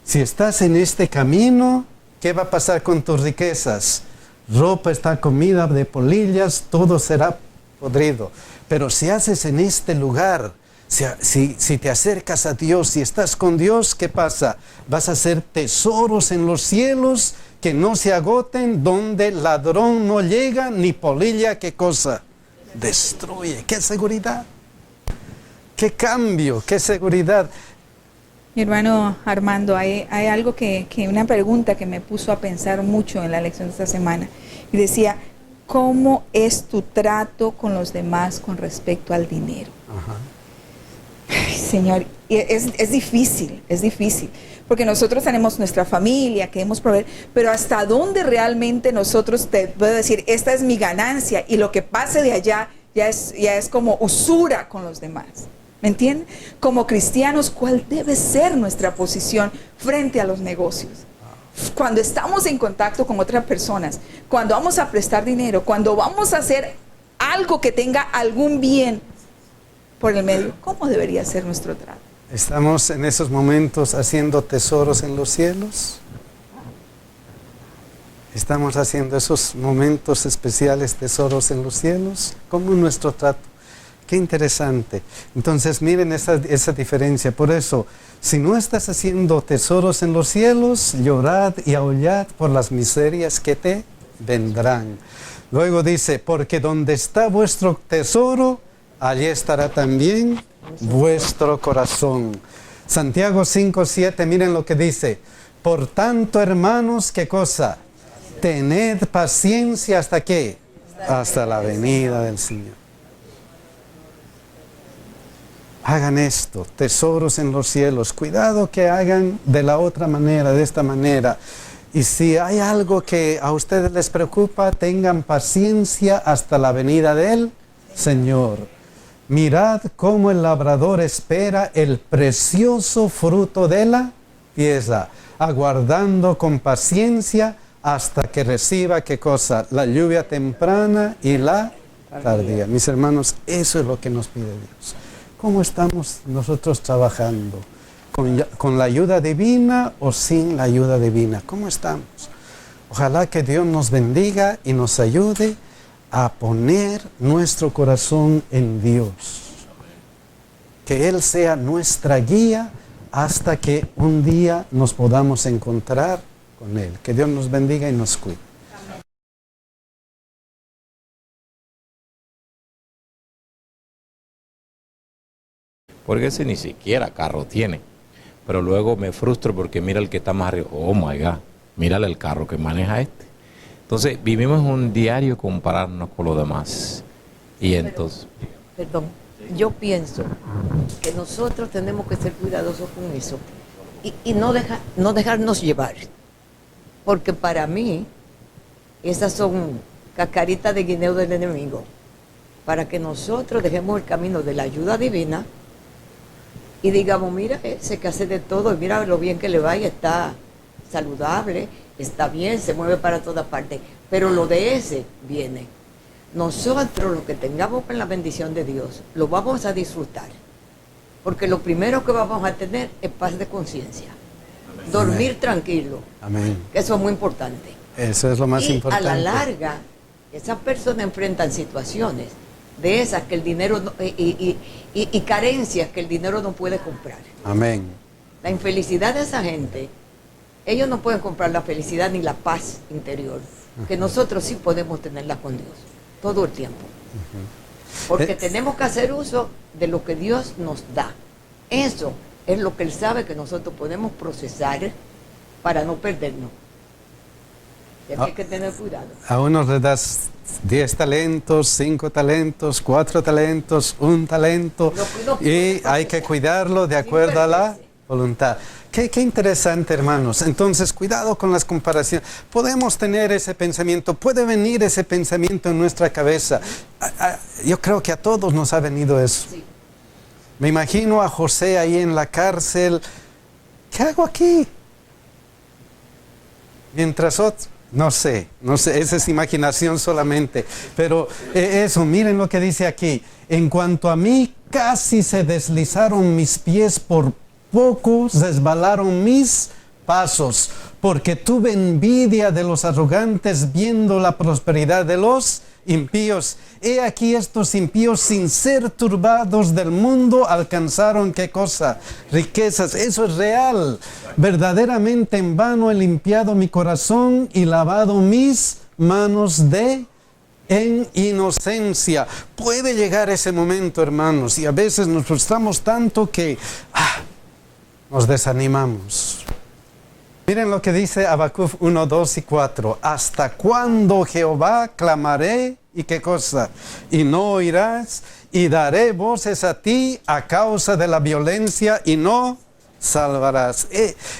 Si estás en este camino, ¿qué va a pasar con tus riquezas? Ropa está comida de polillas, todo será podrido. Pero si haces en este lugar, si te acercas a Dios, si estás con Dios, ¿qué pasa? Vas a hacer tesoros en los cielos que no se agoten, donde ladrón no llega, ni polilla, ¿qué cosa? Destruye. ¡Qué seguridad! ¡Qué cambio! ¡Qué seguridad! Mi hermano Armando, hay algo una pregunta que me puso a pensar mucho en la lección de esta semana. Y decía, ¿cómo es tu trato con los demás con respecto al dinero? Ajá. Ay, Señor, es difícil, porque nosotros tenemos nuestra familia, queremos proveer, pero hasta dónde realmente nosotros te puedo decir, esta es mi ganancia, y lo que pase de allá ya es como usura con los demás. ¿Me entienden? Como cristianos, ¿cuál debe ser nuestra posición frente a los negocios? Cuando estamos en contacto con otras personas, cuando vamos a prestar dinero, cuando vamos a hacer algo que tenga algún bien por el medio, ¿cómo debería ser nuestro trato? ¿Estamos en esos momentos haciendo tesoros en los cielos? ¿Estamos haciendo esos momentos especiales tesoros en los cielos? ¿Cómo es nuestro trato? Qué interesante. Entonces miren esa diferencia. Por eso, si no estás haciendo tesoros en los cielos, llorad y aullad por las miserias que te vendrán. Luego dice, porque donde está vuestro tesoro, allí estará también vuestro corazón. Santiago 5:7, miren lo que dice. Por tanto, hermanos, ¿qué cosa? Tened paciencia hasta ¿qué? Hasta la venida del Señor. Hagan esto, tesoros en los cielos. Cuidado que hagan de la otra manera, de esta manera. Y si hay algo que a ustedes les preocupa, tengan paciencia hasta la venida del Señor. Mirad cómo el labrador espera el precioso fruto de la tierra, aguardando con paciencia hasta que reciba, ¿qué cosa? La lluvia temprana y la tardía. Mis hermanos, eso es lo que nos pide Dios. ¿Cómo estamos nosotros trabajando? ¿Con la ayuda divina o sin la ayuda divina? ¿Cómo estamos? Ojalá que Dios nos bendiga y nos ayude a poner nuestro corazón en Dios. Que Él sea nuestra guía hasta que un día nos podamos encontrar con Él. Que Dios nos bendiga y nos cuide. Porque ese ni siquiera carro tiene. Pero luego me frustro porque mira el que está más arriba. Oh my God, mírale el carro que maneja este. Entonces vivimos un diario compararnos con los demás. Y entonces... Perdón, yo pienso que nosotros tenemos que ser cuidadosos con eso y no dejarnos llevar. Porque para mí, esas son cascaritas de guineo del enemigo. Para que nosotros dejemos el camino de la ayuda divina y digamos, mira, ese que hace de todo, y mira lo bien que le va y está saludable, está bien, se mueve para todas partes, pero lo de ese viene. Nosotros, lo que tengamos con la bendición de Dios, lo vamos a disfrutar, porque lo primero que vamos a tener es paz de conciencia, dormir Amén. Tranquilo. Amén. Que eso es muy importante. Eso es lo más importante. A la larga, esas personas enfrentan situaciones de esas que el dinero y carencias que el dinero no puede comprar. Amén. La infelicidad de esa gente, ellos no pueden comprar la felicidad ni la paz interior, que nosotros sí podemos tenerla con Dios, todo el tiempo. Porque tenemos que hacer uso de lo que Dios nos da. Eso es lo que Él sabe que nosotros podemos procesar para no perdernos. Y hay que tener cuidado. A unos le das 10 talentos, 5 talentos, 4 talentos, 1 talento, y hay que cuidarlo de acuerdo a la voluntad. Qué interesante, hermanos. Entonces, cuidado con las comparaciones. Podemos tener ese pensamiento, puede venir ese pensamiento en nuestra cabeza. Yo creo que a todos nos ha venido eso. Sí. Me imagino a José ahí en la cárcel. ¿Qué hago aquí? Mientras otros... No sé, esa es imaginación solamente. Pero eso, miren lo que dice aquí. En cuanto a mí, casi se deslizaron mis pies, por poco resbalaron mis pasos, porque tuve envidia de los arrogantes viendo la prosperidad de los impíos. He aquí estos impíos, sin ser turbados del mundo, alcanzaron ¿qué cosa? Riquezas. Eso es real. Verdaderamente en vano he limpiado mi corazón y lavado mis manos en inocencia. Puede llegar ese momento, hermanos, y a veces nos frustramos tanto que nos desanimamos. Miren lo que dice Habacuc 1, 2 y 4. ¿Hasta cuándo, Jehová, clamaré? ¿Y qué cosa? Y no oirás, y daré voces a ti a causa de la violencia, y no salvarás.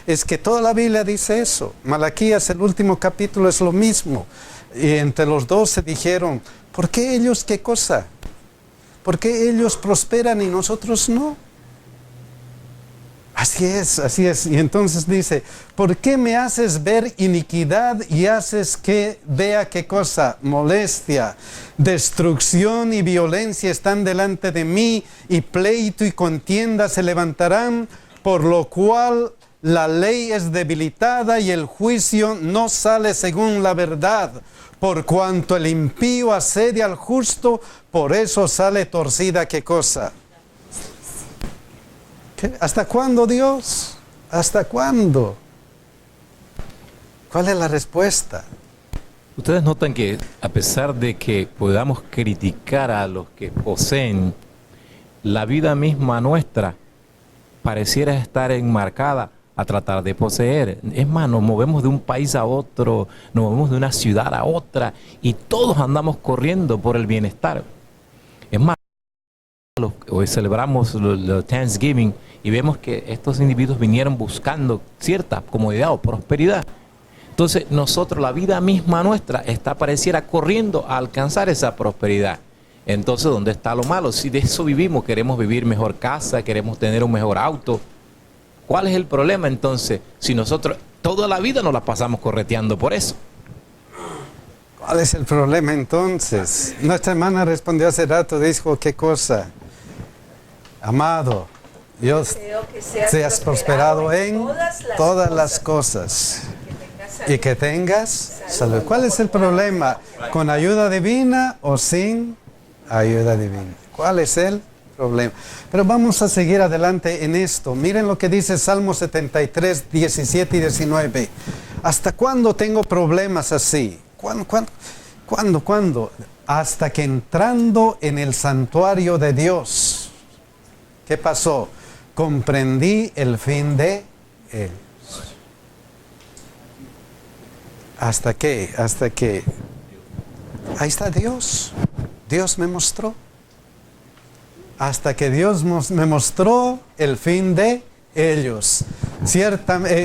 Es que toda la Biblia dice eso. Malaquías, el último capítulo, es lo mismo. Y entre los dos se dijeron, ¿por qué ellos qué cosa? ¿Por qué ellos prosperan y nosotros no? Así es, así es. Y entonces dice, ¿por qué me haces ver iniquidad y haces que vea qué cosa? Molestia, destrucción y violencia están delante de mí, y pleito y contienda se levantarán, por lo cual la ley es debilitada y el juicio no sale según la verdad. Por cuanto el impío asedia al justo, por eso sale torcida qué cosa. ¿Qué? ¿Hasta cuándo, Dios? ¿Hasta cuándo? ¿Cuál es la respuesta? Ustedes notan que a pesar de que podamos criticar a los que poseen, la vida misma nuestra pareciera estar enmarcada a tratar de poseer. Es más, nos movemos de un país a otro, nos movemos de una ciudad a otra y todos andamos corriendo por el bienestar. Es más, hoy celebramos el Thanksgiving y vemos que estos individuos vinieron buscando cierta comodidad o prosperidad. Entonces nosotros, la vida misma nuestra, pareciera corriendo a alcanzar esa prosperidad. Entonces, ¿dónde está lo malo? Si de eso vivimos, queremos vivir mejor casa, queremos tener un mejor auto. ¿Cuál es el problema entonces? Si nosotros toda la vida nos la pasamos correteando por eso. ¿Cuál es el problema entonces? Nuestra hermana respondió hace rato, dijo, ¿qué cosa? Amado, Dios, seas prosperado en todas las cosas y que tengas salud. ¿Cuál es el problema? ¿Con ayuda divina o sin ayuda divina? ¿Cuál es el problema? Pero vamos a seguir adelante en esto. Miren lo que dice Salmo 73, 17 y 19. ¿Hasta cuándo tengo problemas así? ¿Cuándo? Hasta que entrando en el santuario de Dios, ¿qué pasó? Comprendí el fin de ellos. ¿Hasta qué? Hasta que ahí está Dios. Dios me mostró. Hasta que Dios me mostró el fin de ellos.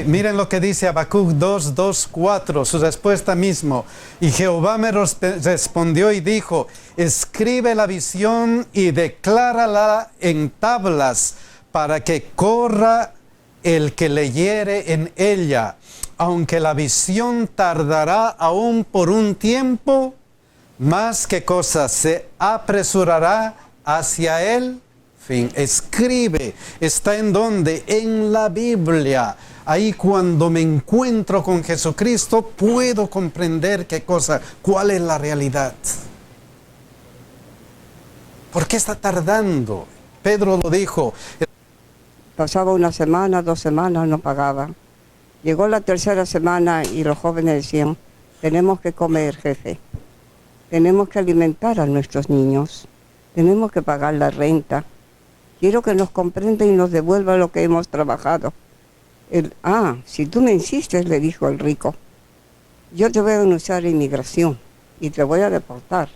Miren lo que dice Habacuc 2, 2, 4, su respuesta mismo. Y Jehová me respondió y dijo, escribe la visión y declárala en tablas, para que corra el que leyere en ella. Aunque la visión tardará aún por un tiempo, más que cosa se apresurará hacia el fin. Escribe. ¿Está en dónde? En la Biblia. Ahí cuando me encuentro con Jesucristo puedo comprender qué cosa, cuál es la realidad. ¿Por qué está tardando? Pedro lo dijo. Pasaba una semana, 2 semanas, no pagaba. Llegó la tercera semana y los jóvenes decían, tenemos que comer, jefe. Tenemos que alimentar a nuestros niños. Tenemos que pagar la renta. Quiero que nos comprenda y nos devuelva lo que hemos trabajado. Si tú me insistes, le dijo el rico, yo te voy a denunciar a inmigración y te voy a deportar.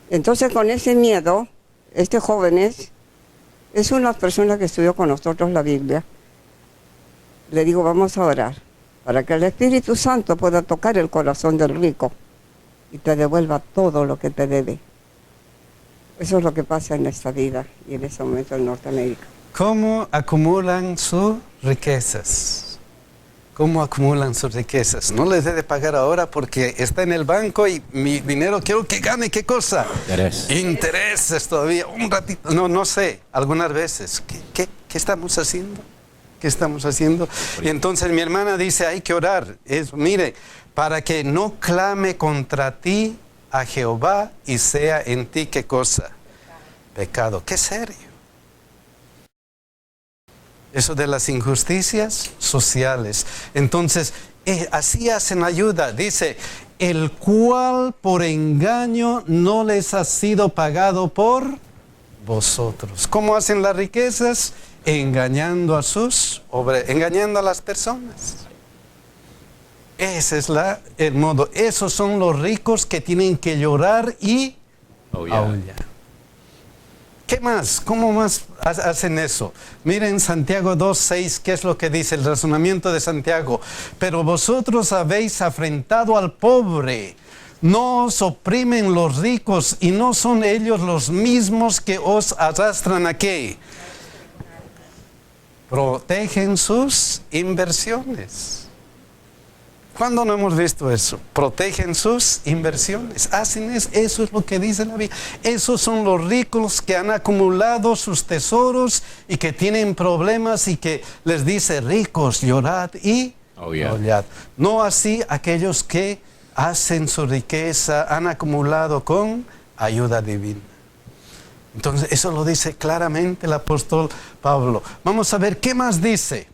Entonces, con ese miedo, este joven es una persona que estudió con nosotros la Biblia. Le digo, vamos a orar para que el Espíritu Santo pueda tocar el corazón del rico y te devuelva todo lo que te debe. Eso es lo que pasa en esta vida y en este momento en Norteamérica. ¿Cómo acumulan sus riquezas? ¿Cómo acumulan sus riquezas? No les debe pagar ahora porque está en el banco y mi dinero quiero que gane. ¿Qué cosa? Intereses todavía. Un ratito. No sé. Algunas veces. ¿Qué estamos haciendo? que estamos haciendo. Y entonces mi hermana dice, hay que orar. Mire, para que no clame contra ti a Jehová y sea en ti, ¿qué cosa? Pecado. ¡Qué serio! Eso de las injusticias sociales. Entonces, así hacen ayuda. Dice, el cual por engaño no les ha sido pagado por vosotros. ¿Cómo hacen las riquezas? Engañando a engañando a las personas. Ese es el modo. Esos son los ricos que tienen que llorar y aullar. ¿Qué más? ¿Cómo más hacen eso? Miren Santiago 2:6, ¿qué es lo que dice el razonamiento de Santiago? Pero vosotros habéis afrentado al pobre, no os oprimen los ricos y no son ellos los mismos que os arrastran a ¿qué? Protegen sus inversiones. ¿Cuándo no hemos visto eso? Protegen sus inversiones. Hacen eso. Eso es lo que dice la Biblia. Esos son los ricos que han acumulado sus tesoros y que tienen problemas y que les dice ricos, llorad y aullad. No así aquellos que hacen su riqueza, han acumulado con ayuda divina. Entonces eso lo dice claramente el apóstol Pablo. Vamos a ver qué más dice.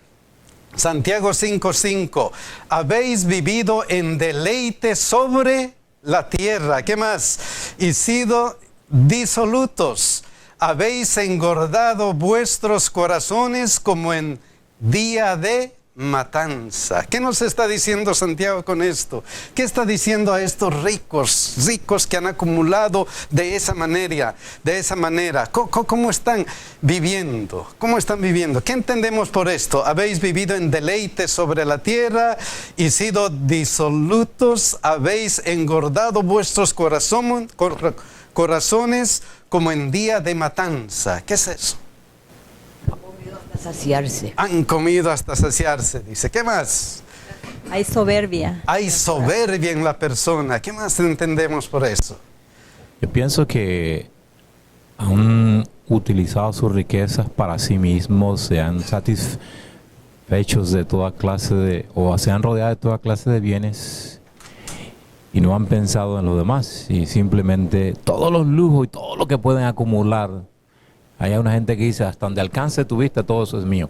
Santiago 5:5, habéis vivido en deleite sobre la tierra. ¿Qué más? Y sido disolutos. Habéis engordado vuestros corazones como en día de matanza. ¿Qué nos está diciendo Santiago con esto? ¿Qué está diciendo a estos ricos que han acumulado de esa manera? ¿Cómo están viviendo? ¿Cómo están viviendo? ¿Qué entendemos por esto? Habéis vivido en deleite sobre la tierra y sido disolutos, habéis engordado vuestros corazones como en día de matanza. ¿Qué es eso? Saciarse. Han comido hasta saciarse, dice. ¿Qué más? Hay soberbia. Hay soberbia en la persona. ¿Qué más entendemos por eso? Yo pienso que han utilizado sus riquezas para sí mismos, se han satisfechos de toda clase o se han rodeado de toda clase de bienes y no han pensado en los demás y simplemente todos los lujos y todo lo que pueden acumular. Hay una gente que dice, hasta donde alcance tu vista, todo eso es mío.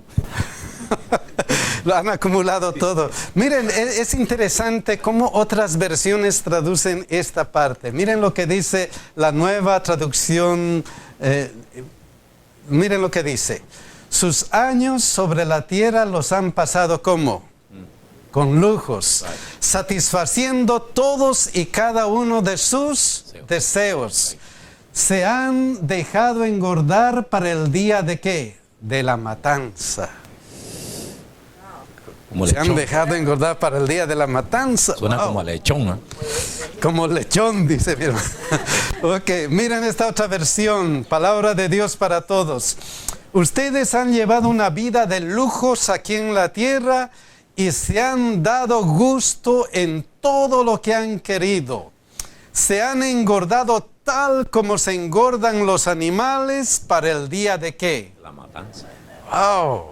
Lo han acumulado todo. Miren, es interesante cómo otras versiones traducen esta parte. Miren lo que dice la nueva traducción. Miren lo que dice. Sus años sobre la tierra los han pasado ¿cómo? Con lujos, satisfaciendo todos y cada uno de sus deseos. Se han dejado engordar para el día de ¿qué? De la matanza. Han dejado engordar para el día de la matanza. Suena como a lechón, ¿no? Como lechón, dice mi hermano. Ok, miren esta otra versión, palabra de Dios para todos. Ustedes han llevado una vida de lujos aquí en la tierra y se han dado gusto en todo lo que han querido. Se han engordado tal como se engordan los animales para el día de ¿qué? La matanza. ¡Wow!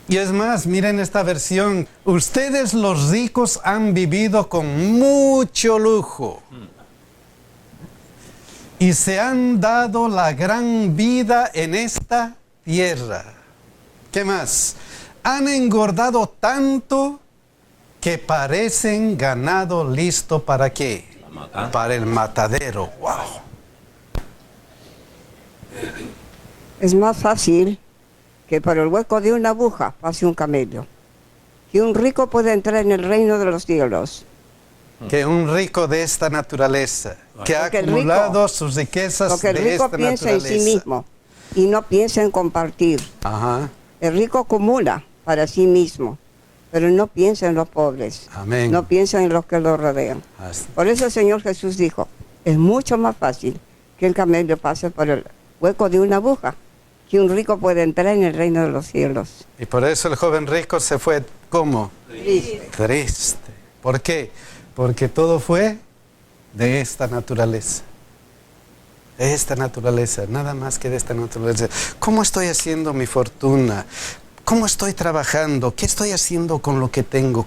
Y es más, miren esta versión. Ustedes los ricos han vivido con mucho lujo. Y se han dado la gran vida en esta tierra. ¿Qué más? Han engordado tanto que parecen ganado listo ¿para qué? Para el matadero. ¡Wow! Es más fácil que por el hueco de una aguja pase un camello. Que un rico puede entrar en el reino de los cielos. Que un rico de esta naturaleza, que ha acumulado sus riquezas porque el de rico esta piensa naturaleza. en sí mismo y no piensa en compartir. Ajá. El rico acumula para sí mismo, pero no piensa en los pobres. Amén. No piensa en los que lo rodean. Así. Por eso el Señor Jesús dijo, es mucho más fácil que el camello pase por el hueco de una aguja, que un rico puede entrar en el reino de los cielos. Y por eso el joven rico se fue, ¿cómo? Triste. Triste. ¿Por qué? Porque todo fue de esta naturaleza. de esta naturaleza, nada más que de esta naturaleza. ¿Cómo estoy haciendo mi fortuna? ¿Cómo estoy trabajando? ¿Qué estoy haciendo con lo que tengo?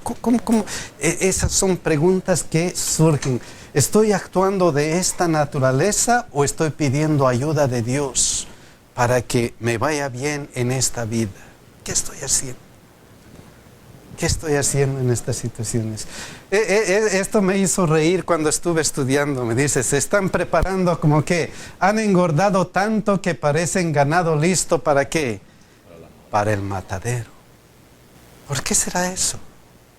Esas son preguntas que surgen. ¿Estoy actuando de esta naturaleza o estoy pidiendo ayuda de Dios para que me vaya bien en esta vida? ¿Qué estoy haciendo? ¿Qué estoy haciendo en estas situaciones? Esto me hizo reír cuando estuve estudiando. Me dice, se están preparando como que han engordado tanto que parecen ganado listo ¿para qué? Para el matadero. ¿Por qué será eso?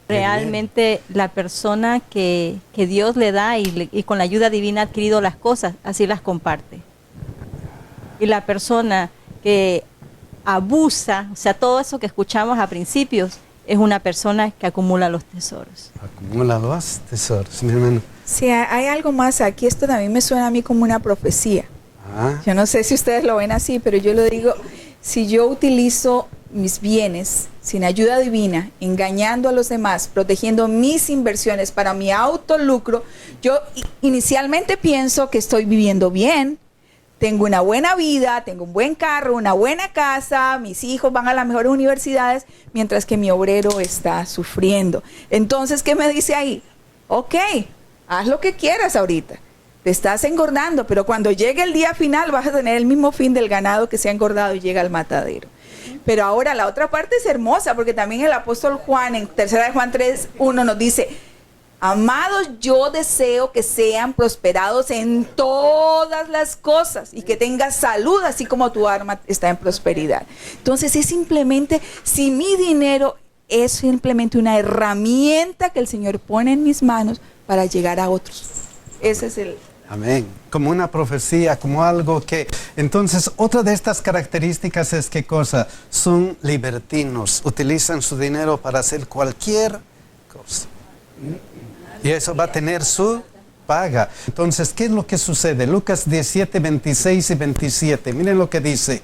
Realmente la persona que Dios le da y con la ayuda divina ha adquirido las cosas, así las comparte. Y la persona que abusa, o sea, todo eso que escuchamos a principios, es una persona que acumula los tesoros. Acumula los tesoros, mi hermano. Sí, hay algo más aquí. Esto también me suena a mí como una profecía. Ah, Yo no sé si ustedes lo ven así, pero yo lo digo, si yo utilizo mis bienes sin ayuda divina, engañando a los demás, protegiendo mis inversiones para mi autolucro, yo inicialmente pienso que estoy viviendo bien, tengo una buena vida, tengo un buen carro, una buena casa, mis hijos van a las mejores universidades, mientras que mi obrero está sufriendo. Entonces, ¿qué me dice ahí? Ok, haz lo que quieras ahorita. Te estás engordando, pero cuando llegue el día final vas a tener el mismo fin del ganado que se ha engordado y llega al matadero. Pero ahora la otra parte es hermosa, porque también el apóstol Juan, en 3 de Juan 3:1 nos dice, amados, yo deseo que sean prosperados en todas las cosas y que tengas salud, así como tu alma está en prosperidad. Entonces es simplemente, si mi dinero es simplemente una herramienta que el Señor pone en mis manos para llegar a otros. Ese es el... amén. Como una profecía, como algo que... Entonces, otra de estas características es ¿qué cosa? Son libertinos, utilizan su dinero para hacer cualquier cosa. Y eso va a tener su paga. Entonces, ¿qué es lo que sucede? Lucas 17, 26 y 27. Miren lo que dice.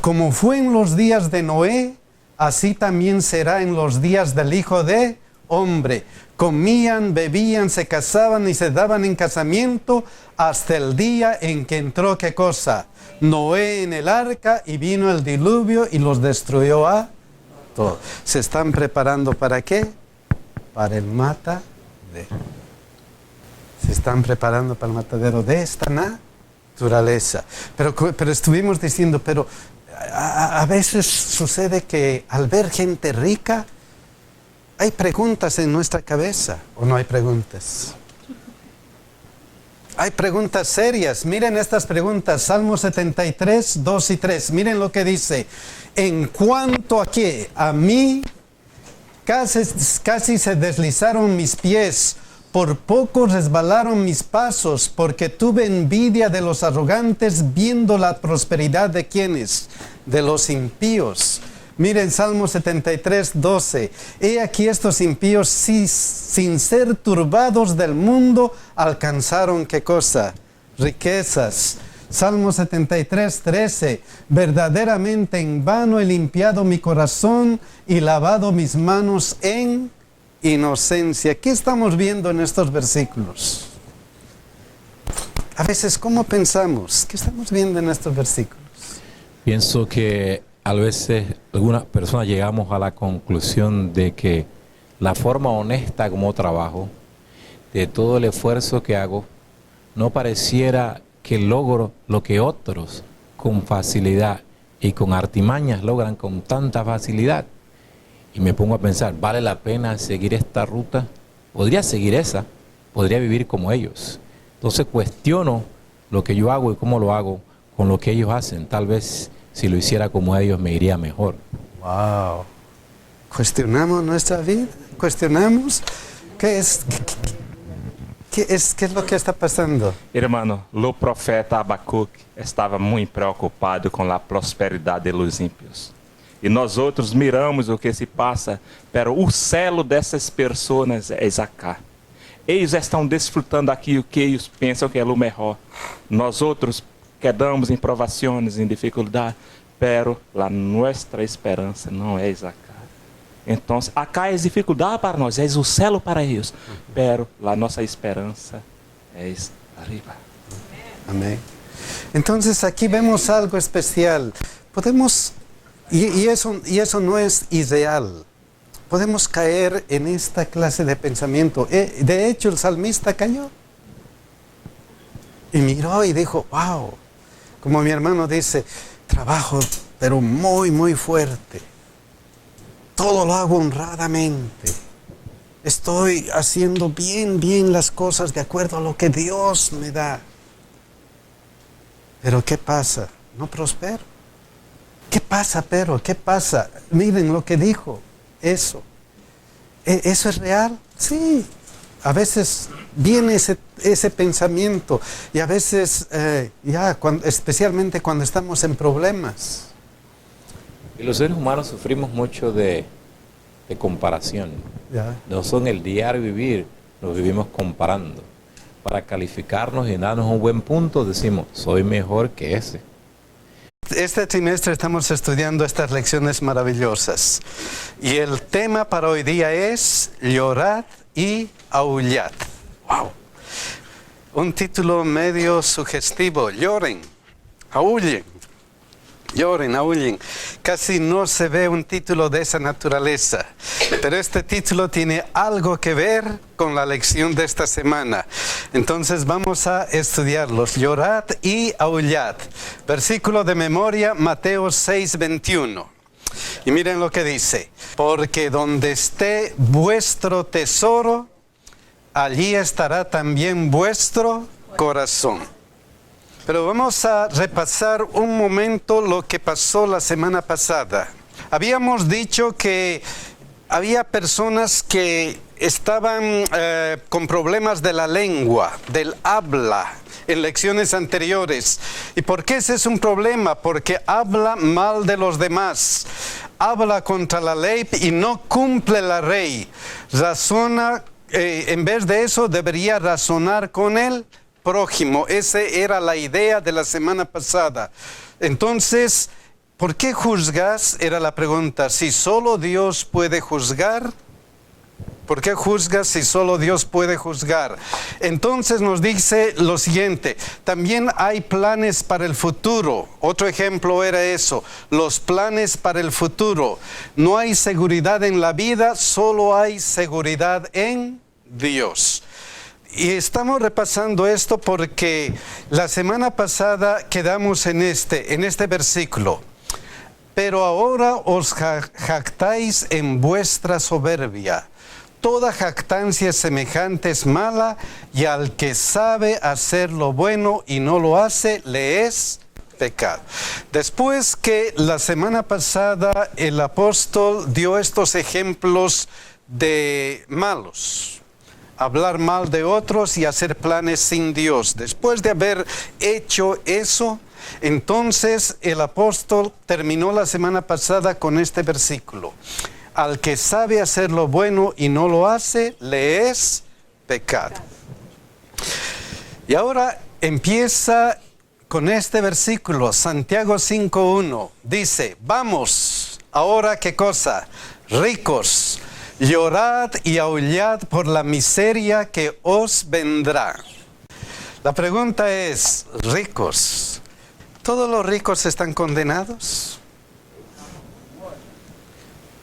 Como fue en los días de Noé, así también será en los días del Hijo de Hombre. Comían, bebían, se casaban y se daban en casamiento hasta el día en que entró, ¿qué cosa? Noé en el arca y vino el diluvio y los destruyó a todos. ¿Se están preparando para qué? Para el matadero. Se están preparando para el matadero de esta naturaleza. Pero estuvimos diciendo, pero a veces sucede que al ver gente rica, hay preguntas en nuestra cabeza, ¿o no hay preguntas? Hay preguntas serias. Miren estas preguntas. Salmo 73, 2 y 3. Miren lo que dice. En cuanto a qué, a mí casi se deslizaron mis pies, por poco resbalaron mis pasos, porque tuve envidia de los arrogantes, viendo la prosperidad de quienes, de los impíos. Miren Salmo 73, 12. He aquí estos impíos, sin ser turbados del mundo, alcanzaron ¿qué cosa? Riquezas. Salmo 73, 13. Verdaderamente en vano he limpiado mi corazón y lavado mis manos en inocencia. ¿Qué estamos viendo en estos versículos? A veces, ¿cómo pensamos? ¿Qué estamos viendo en estos versículos? Pienso que a veces algunas personas llegamos a la conclusión de que la forma honesta como trabajo, de todo el esfuerzo que hago, no pareciera que logro lo que otros con facilidad y con artimañas logran con tanta facilidad. Y me pongo a pensar, ¿vale la pena seguir esta ruta? Podría seguir esa, podría vivir como ellos. Entonces cuestiono lo que yo hago y cómo lo hago con lo que ellos hacen. Tal vez si lo hiciera como ellos me iría mejor. Wow. Cuestionamos nuestra vida, cuestionamos qué es lo que está pasando. Hermano, o profeta Abacuque estava muito preocupado com a prosperidade dos ímpios. E nós outros miramos o que se passa, pero o celo dessas pessoas é acá. Eles estão desfrutando aqui o que eles pensam que é o melhor. Nós outros quedamos em provações, em dificuldade, pero a nossa esperança não é acá. Então, acá é dificuldade para nós, é o celo para eles, pero a nossa esperança é arriba. Amém. Entonces aquí vemos algo especial. Podemos, y eso no es ideal. Podemos caer en esta clase de pensamiento. De hecho, el salmista cayó. Y miró y dijo, wow. Como mi hermano dice, trabajo, pero muy, muy fuerte. Todo lo hago honradamente. Estoy haciendo bien las cosas de acuerdo a lo que Dios me da. Pero ¿qué pasa? No prospero. ¿Qué pasa, pero? ¿Qué pasa? Miren lo que dijo. Eso. ¿Eso es real? Sí. A veces viene ese pensamiento y a veces, especialmente cuando estamos en problemas. Y los seres humanos sufrimos mucho de comparación. Ya. No son el diario vivir, nos vivimos comparando. Para calificarnos y darnos un buen punto, decimos, soy mejor que ese. Este trimestre estamos estudiando estas lecciones maravillosas. Y el tema para hoy día es llorad y aullad. ¡Wow! Un título medio sugestivo. Lloren, aúllen. Lloren, aúllen. Casi no se ve un título de esa naturaleza, pero este título tiene algo que ver con la lección de esta semana. Entonces vamos a estudiarlos. Llorad y aullad. Versículo de memoria, Mateo 6:21. Y miren lo que dice. Porque donde esté vuestro tesoro, allí estará también vuestro corazón. Pero vamos a repasar un momento lo que pasó la semana pasada. Habíamos dicho que había personas que estaban con problemas de la lengua, del habla, en lecciones anteriores. ¿Y por qué ese es un problema? Porque habla mal de los demás, habla contra la ley y no cumple la ley. Razona, en vez de eso debería razonar con él. Prójimo. Esa era la idea de la semana pasada. Entonces, ¿por qué juzgas? Era la pregunta. Si solo Dios puede juzgar, ¿por qué juzgas si solo Dios puede juzgar? Entonces nos dice lo siguiente. También hay planes para el futuro. Otro ejemplo era eso. Los planes para el futuro. No hay seguridad en la vida, solo hay seguridad en Dios. Y estamos repasando esto porque la semana pasada quedamos en este versículo. Pero ahora os jactáis en vuestra soberbia. Toda jactancia semejante es mala, y al que sabe hacer lo bueno y no lo hace, le es pecado. Después que la semana pasada el apóstol dio estos ejemplos de malos. Hablar mal de otros y hacer planes sin Dios. Después de haber hecho eso, entonces el apóstol terminó la semana pasada con este versículo. Al que sabe hacer lo bueno y no lo hace, le es pecado. Y ahora empieza con este versículo, Santiago 5:1. Dice, vamos, ahora ¿qué cosa? Ricos. Llorad y aullad por la miseria que os vendrá. La pregunta es, ricos, ¿todos los ricos están condenados?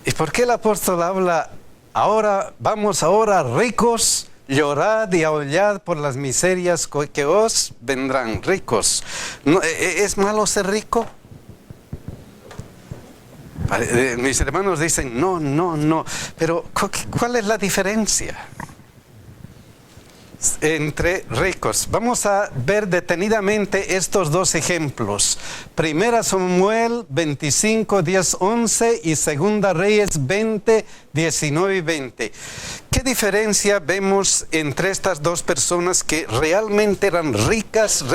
¿Y por qué el apóstol habla, vamos ahora ricos, llorad y aullad por las miserias que os vendrán? Ricos. ¿Es malo ser rico? Mis hermanos dicen, no, pero ¿cuál es la diferencia entre ricos? Vamos a ver detenidamente estos dos ejemplos. Primera Samuel 25, 10, 11 y Segunda Reyes 20, 19 y 20. ¿Qué diferencia vemos entre estas dos personas que realmente eran ricas?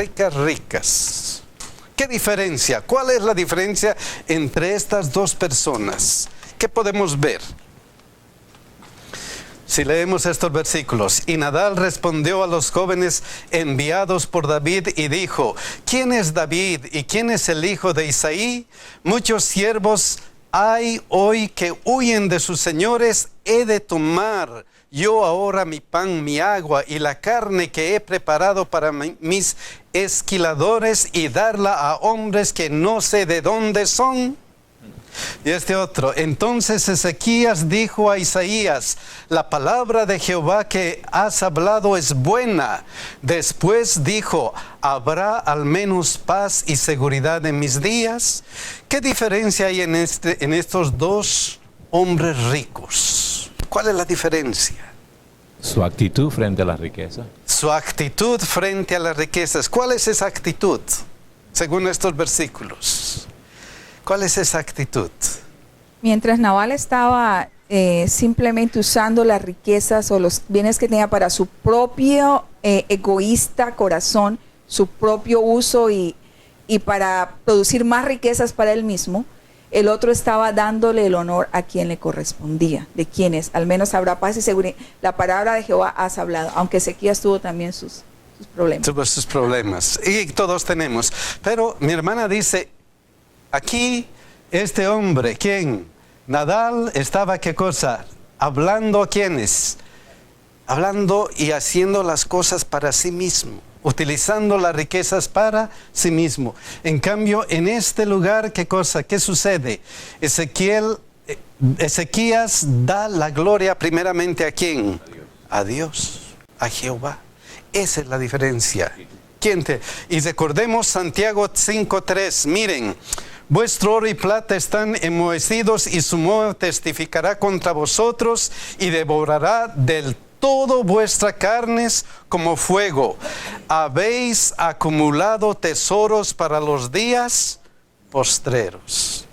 ¿Qué diferencia? ¿Cuál es la diferencia entre estas dos personas? ¿Qué podemos ver? Si leemos estos versículos. Y Nadal respondió a los jóvenes enviados por David y dijo, ¿quién es David y quién es el hijo de Isaí? Muchos siervos hay hoy que huyen de sus señores. He de tomar yo ahora mi pan, mi agua y la carne que he preparado para mis esquiladores y darla a hombres que no sé de dónde son? Y este otro, entonces Ezequías dijo a Isaías, la palabra de Jehová que has hablado es buena. Después dijo, ¿habrá al menos paz y seguridad en mis días? ¿Qué diferencia hay en estos dos hombres ricos? ¿Cuál es la diferencia? Su actitud frente a la riqueza. Su actitud frente a las riquezas. ¿Cuál es esa actitud? Según estos versículos. ¿Cuál es esa actitud? Mientras Nabal estaba simplemente usando las riquezas o los bienes que tenía para su propio egoísta corazón, su propio uso y para producir más riquezas para él mismo, el otro estaba dándole el honor a quien le correspondía, de quienes al menos habrá paz y seguridad. La palabra de Jehová has hablado, aunque Ezequías tuvo también sus problemas. Tuvo sus problemas, y todos tenemos. Pero mi hermana dice, aquí este hombre, ¿quién? Nadal estaba, ¿qué cosa? Hablando a quiénes? Hablando y haciendo las cosas para sí mismo, utilizando las riquezas para sí mismo. En cambio, en este lugar, ¿qué cosa? ¿Qué sucede? Ezequías da la gloria primeramente ¿a quién? A Dios, a Jehová. Esa es la diferencia. Y recordemos Santiago 5:3, miren, vuestro oro y plata están enmohecidos y su moho testificará contra vosotros y devorará del todo vuestras carnes como fuego. Habéis acumulado tesoros para los días postreros.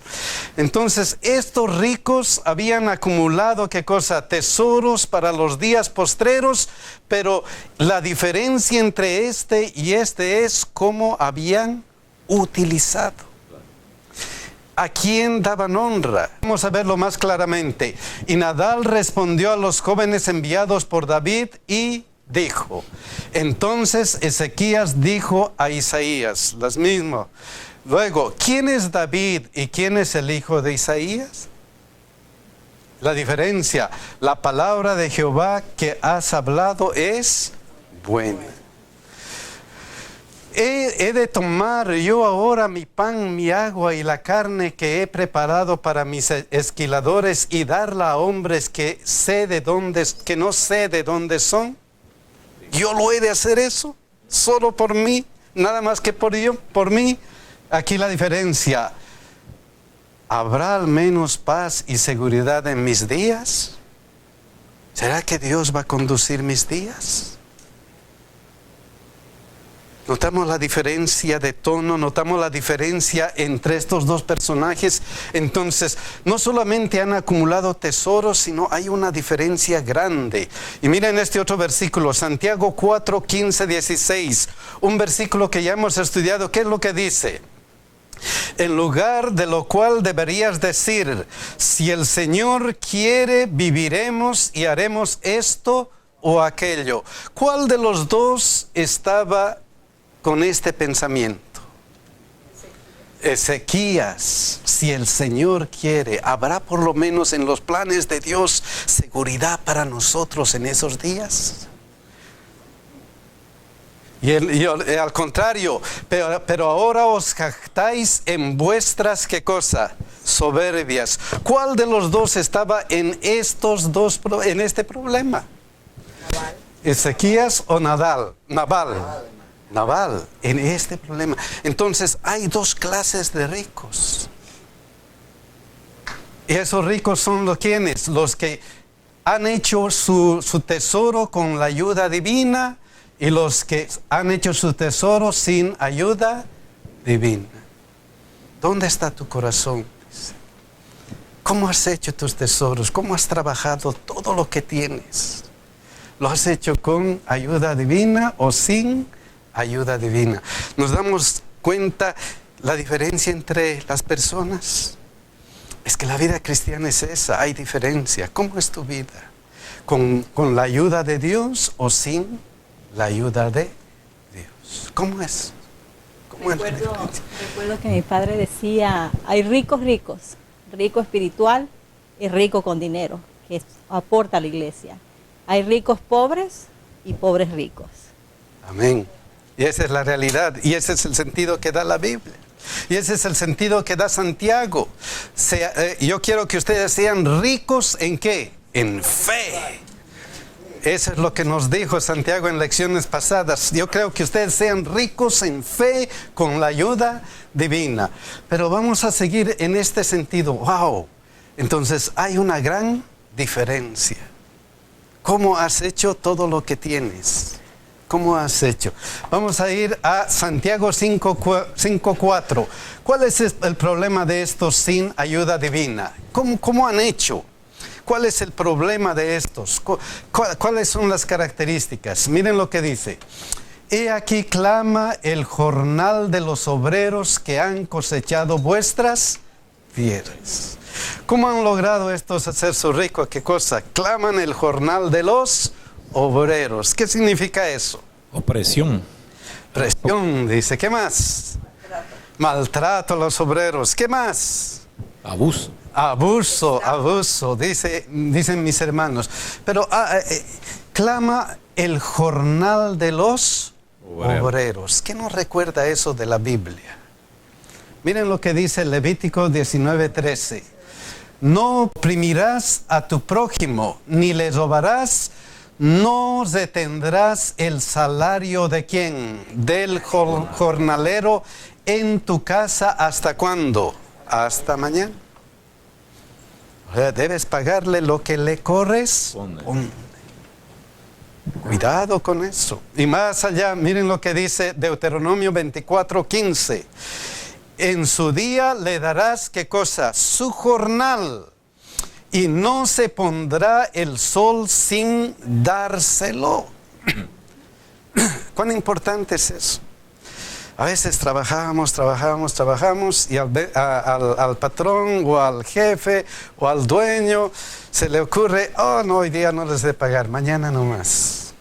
Entonces, estos ricos habían acumulado, ¿qué cosa? Tesoros para los días postreros, pero la diferencia entre este y este es cómo habían utilizado. ¿A quién daban honra? Vamos a verlo más claramente. Y Nadal respondió a los jóvenes enviados por David y dijo. Entonces Ezequías dijo a Isaías, las mismas. Luego, ¿quién es David y quién es el hijo de Isaías? La diferencia, la palabra de Jehová que has hablado es buena. He de tomar yo ahora mi pan, mi agua y la carne que he preparado para mis esquiladores y darla a hombres que no sé de dónde son. ¿Yo lo he de hacer eso? ¿Solo por mí? ¿Nada más que por mí? Aquí la diferencia. ¿Habrá al menos paz y seguridad en mis días? ¿Será que Dios va a conducir mis días? Notamos la diferencia de tono, notamos la diferencia entre estos dos personajes. Entonces, no solamente han acumulado tesoros, sino hay una diferencia grande. Y miren este otro versículo, Santiago 4, 15, 16. Un versículo que ya hemos estudiado. ¿Qué es lo que dice? En lugar de lo cual deberías decir, si el Señor quiere, viviremos y haremos esto o aquello. ¿Cuál de los dos estaba con este pensamiento? Ezequías, si el Señor quiere, ¿habrá por lo menos en los planes de Dios seguridad para nosotros en esos días? Y al contrario, pero ahora os jactáis en vuestras, ¿qué cosa? Soberbias. ¿Cuál de los dos estaba en este problema? Nabal. ¿Ezequías o Nabal, en este problema. Entonces hay dos clases de ricos. Y esos ricos son los quienes, los que han hecho su tesoro con la ayuda divina y los que han hecho su tesoro sin ayuda divina. ¿Dónde está tu corazón? ¿Cómo has hecho tus tesoros? ¿Cómo has trabajado todo lo que tienes? ¿Lo has hecho con ayuda divina o sin ayuda divina? Nos damos cuenta la diferencia entre las personas. Es que la vida cristiana es esa, hay diferencia. ¿Cómo es tu vida? ¿Con la ayuda de Dios o sin la ayuda de Dios? ¿Cómo es? Recuerdo que mi padre decía, hay ricos, rico espiritual y rico con dinero, que aporta a la iglesia. Hay ricos pobres y pobres ricos. Amén. Y esa es la realidad, y ese es el sentido que da la Biblia. Y ese es el sentido que da Santiago. Yo quiero que ustedes sean ricos ¿en qué? En fe. Eso es lo que nos dijo Santiago en lecciones pasadas. Yo creo que ustedes sean ricos en fe con la ayuda divina. Pero vamos a seguir en este sentido. ¡Wow! Entonces hay una gran diferencia. ¿Cómo has hecho todo lo que tienes? ¿Cómo has hecho? Vamos a ir a Santiago 5:4. ¿Cuál es el problema de estos sin ayuda divina? ¿Cómo han hecho? ¿Cuál es el problema de estos? ¿Cuáles son las características? Miren lo que dice. He aquí clama el jornal de los obreros que han cosechado vuestras tierras. ¿Cómo han logrado estos hacerse ricos? ¿Qué cosa? Claman el jornal de los obreros. ¿Qué significa eso? Opresión. Presión, dice. ¿Qué más? Maltrato a los obreros. ¿Qué más? Abuso. Abuso, dicen mis hermanos. Pero clama el jornal de los obreros. ¿Qué nos recuerda eso de la Biblia? Miren lo que dice Levítico 19:13. No oprimirás a tu prójimo, ni le robarás, no retendrás el salario de quién, del jornalero en tu casa. ¿Hasta cuándo? Hasta mañana. O sea, debes pagarle lo que le corresponde. Cuidado con eso. Y más allá, miren lo que dice Deuteronomio 24:15. En su día le darás, ¿qué cosa? Su jornal. Y no se pondrá el sol sin dárselo. ¿Cuán importante es eso? A veces trabajamos y al patrón o al jefe o al dueño se le ocurre, oh no, hoy día no les de pagar, mañana nomás.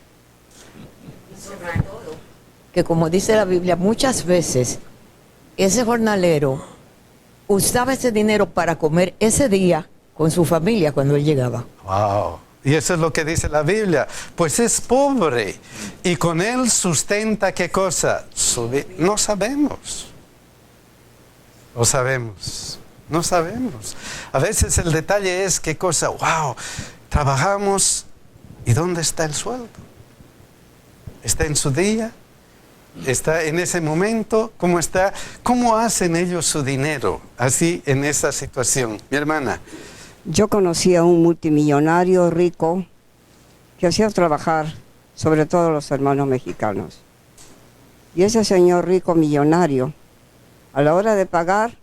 Que como dice la Biblia, muchas veces ese jornalero usaba ese dinero para comer ese día con su familia cuando él llegaba. Wow. Y eso es lo que dice la Biblia. Pues es pobre. Y con él sustenta, ¿qué cosa? No sabemos. No sabemos. No sabemos. A veces el detalle es, ¿qué cosa? Wow, trabajamos. ¿Y dónde está el sueldo? ¿Está en su día? ¿Está en ese momento? ¿Cómo está? ¿Cómo hacen ellos su dinero? Así en esa situación. Mi hermana. Yo conocí a un multimillonario rico que hacía trabajar sobre todo los hermanos mexicanos. Y ese señor rico millonario, a la hora de pagar,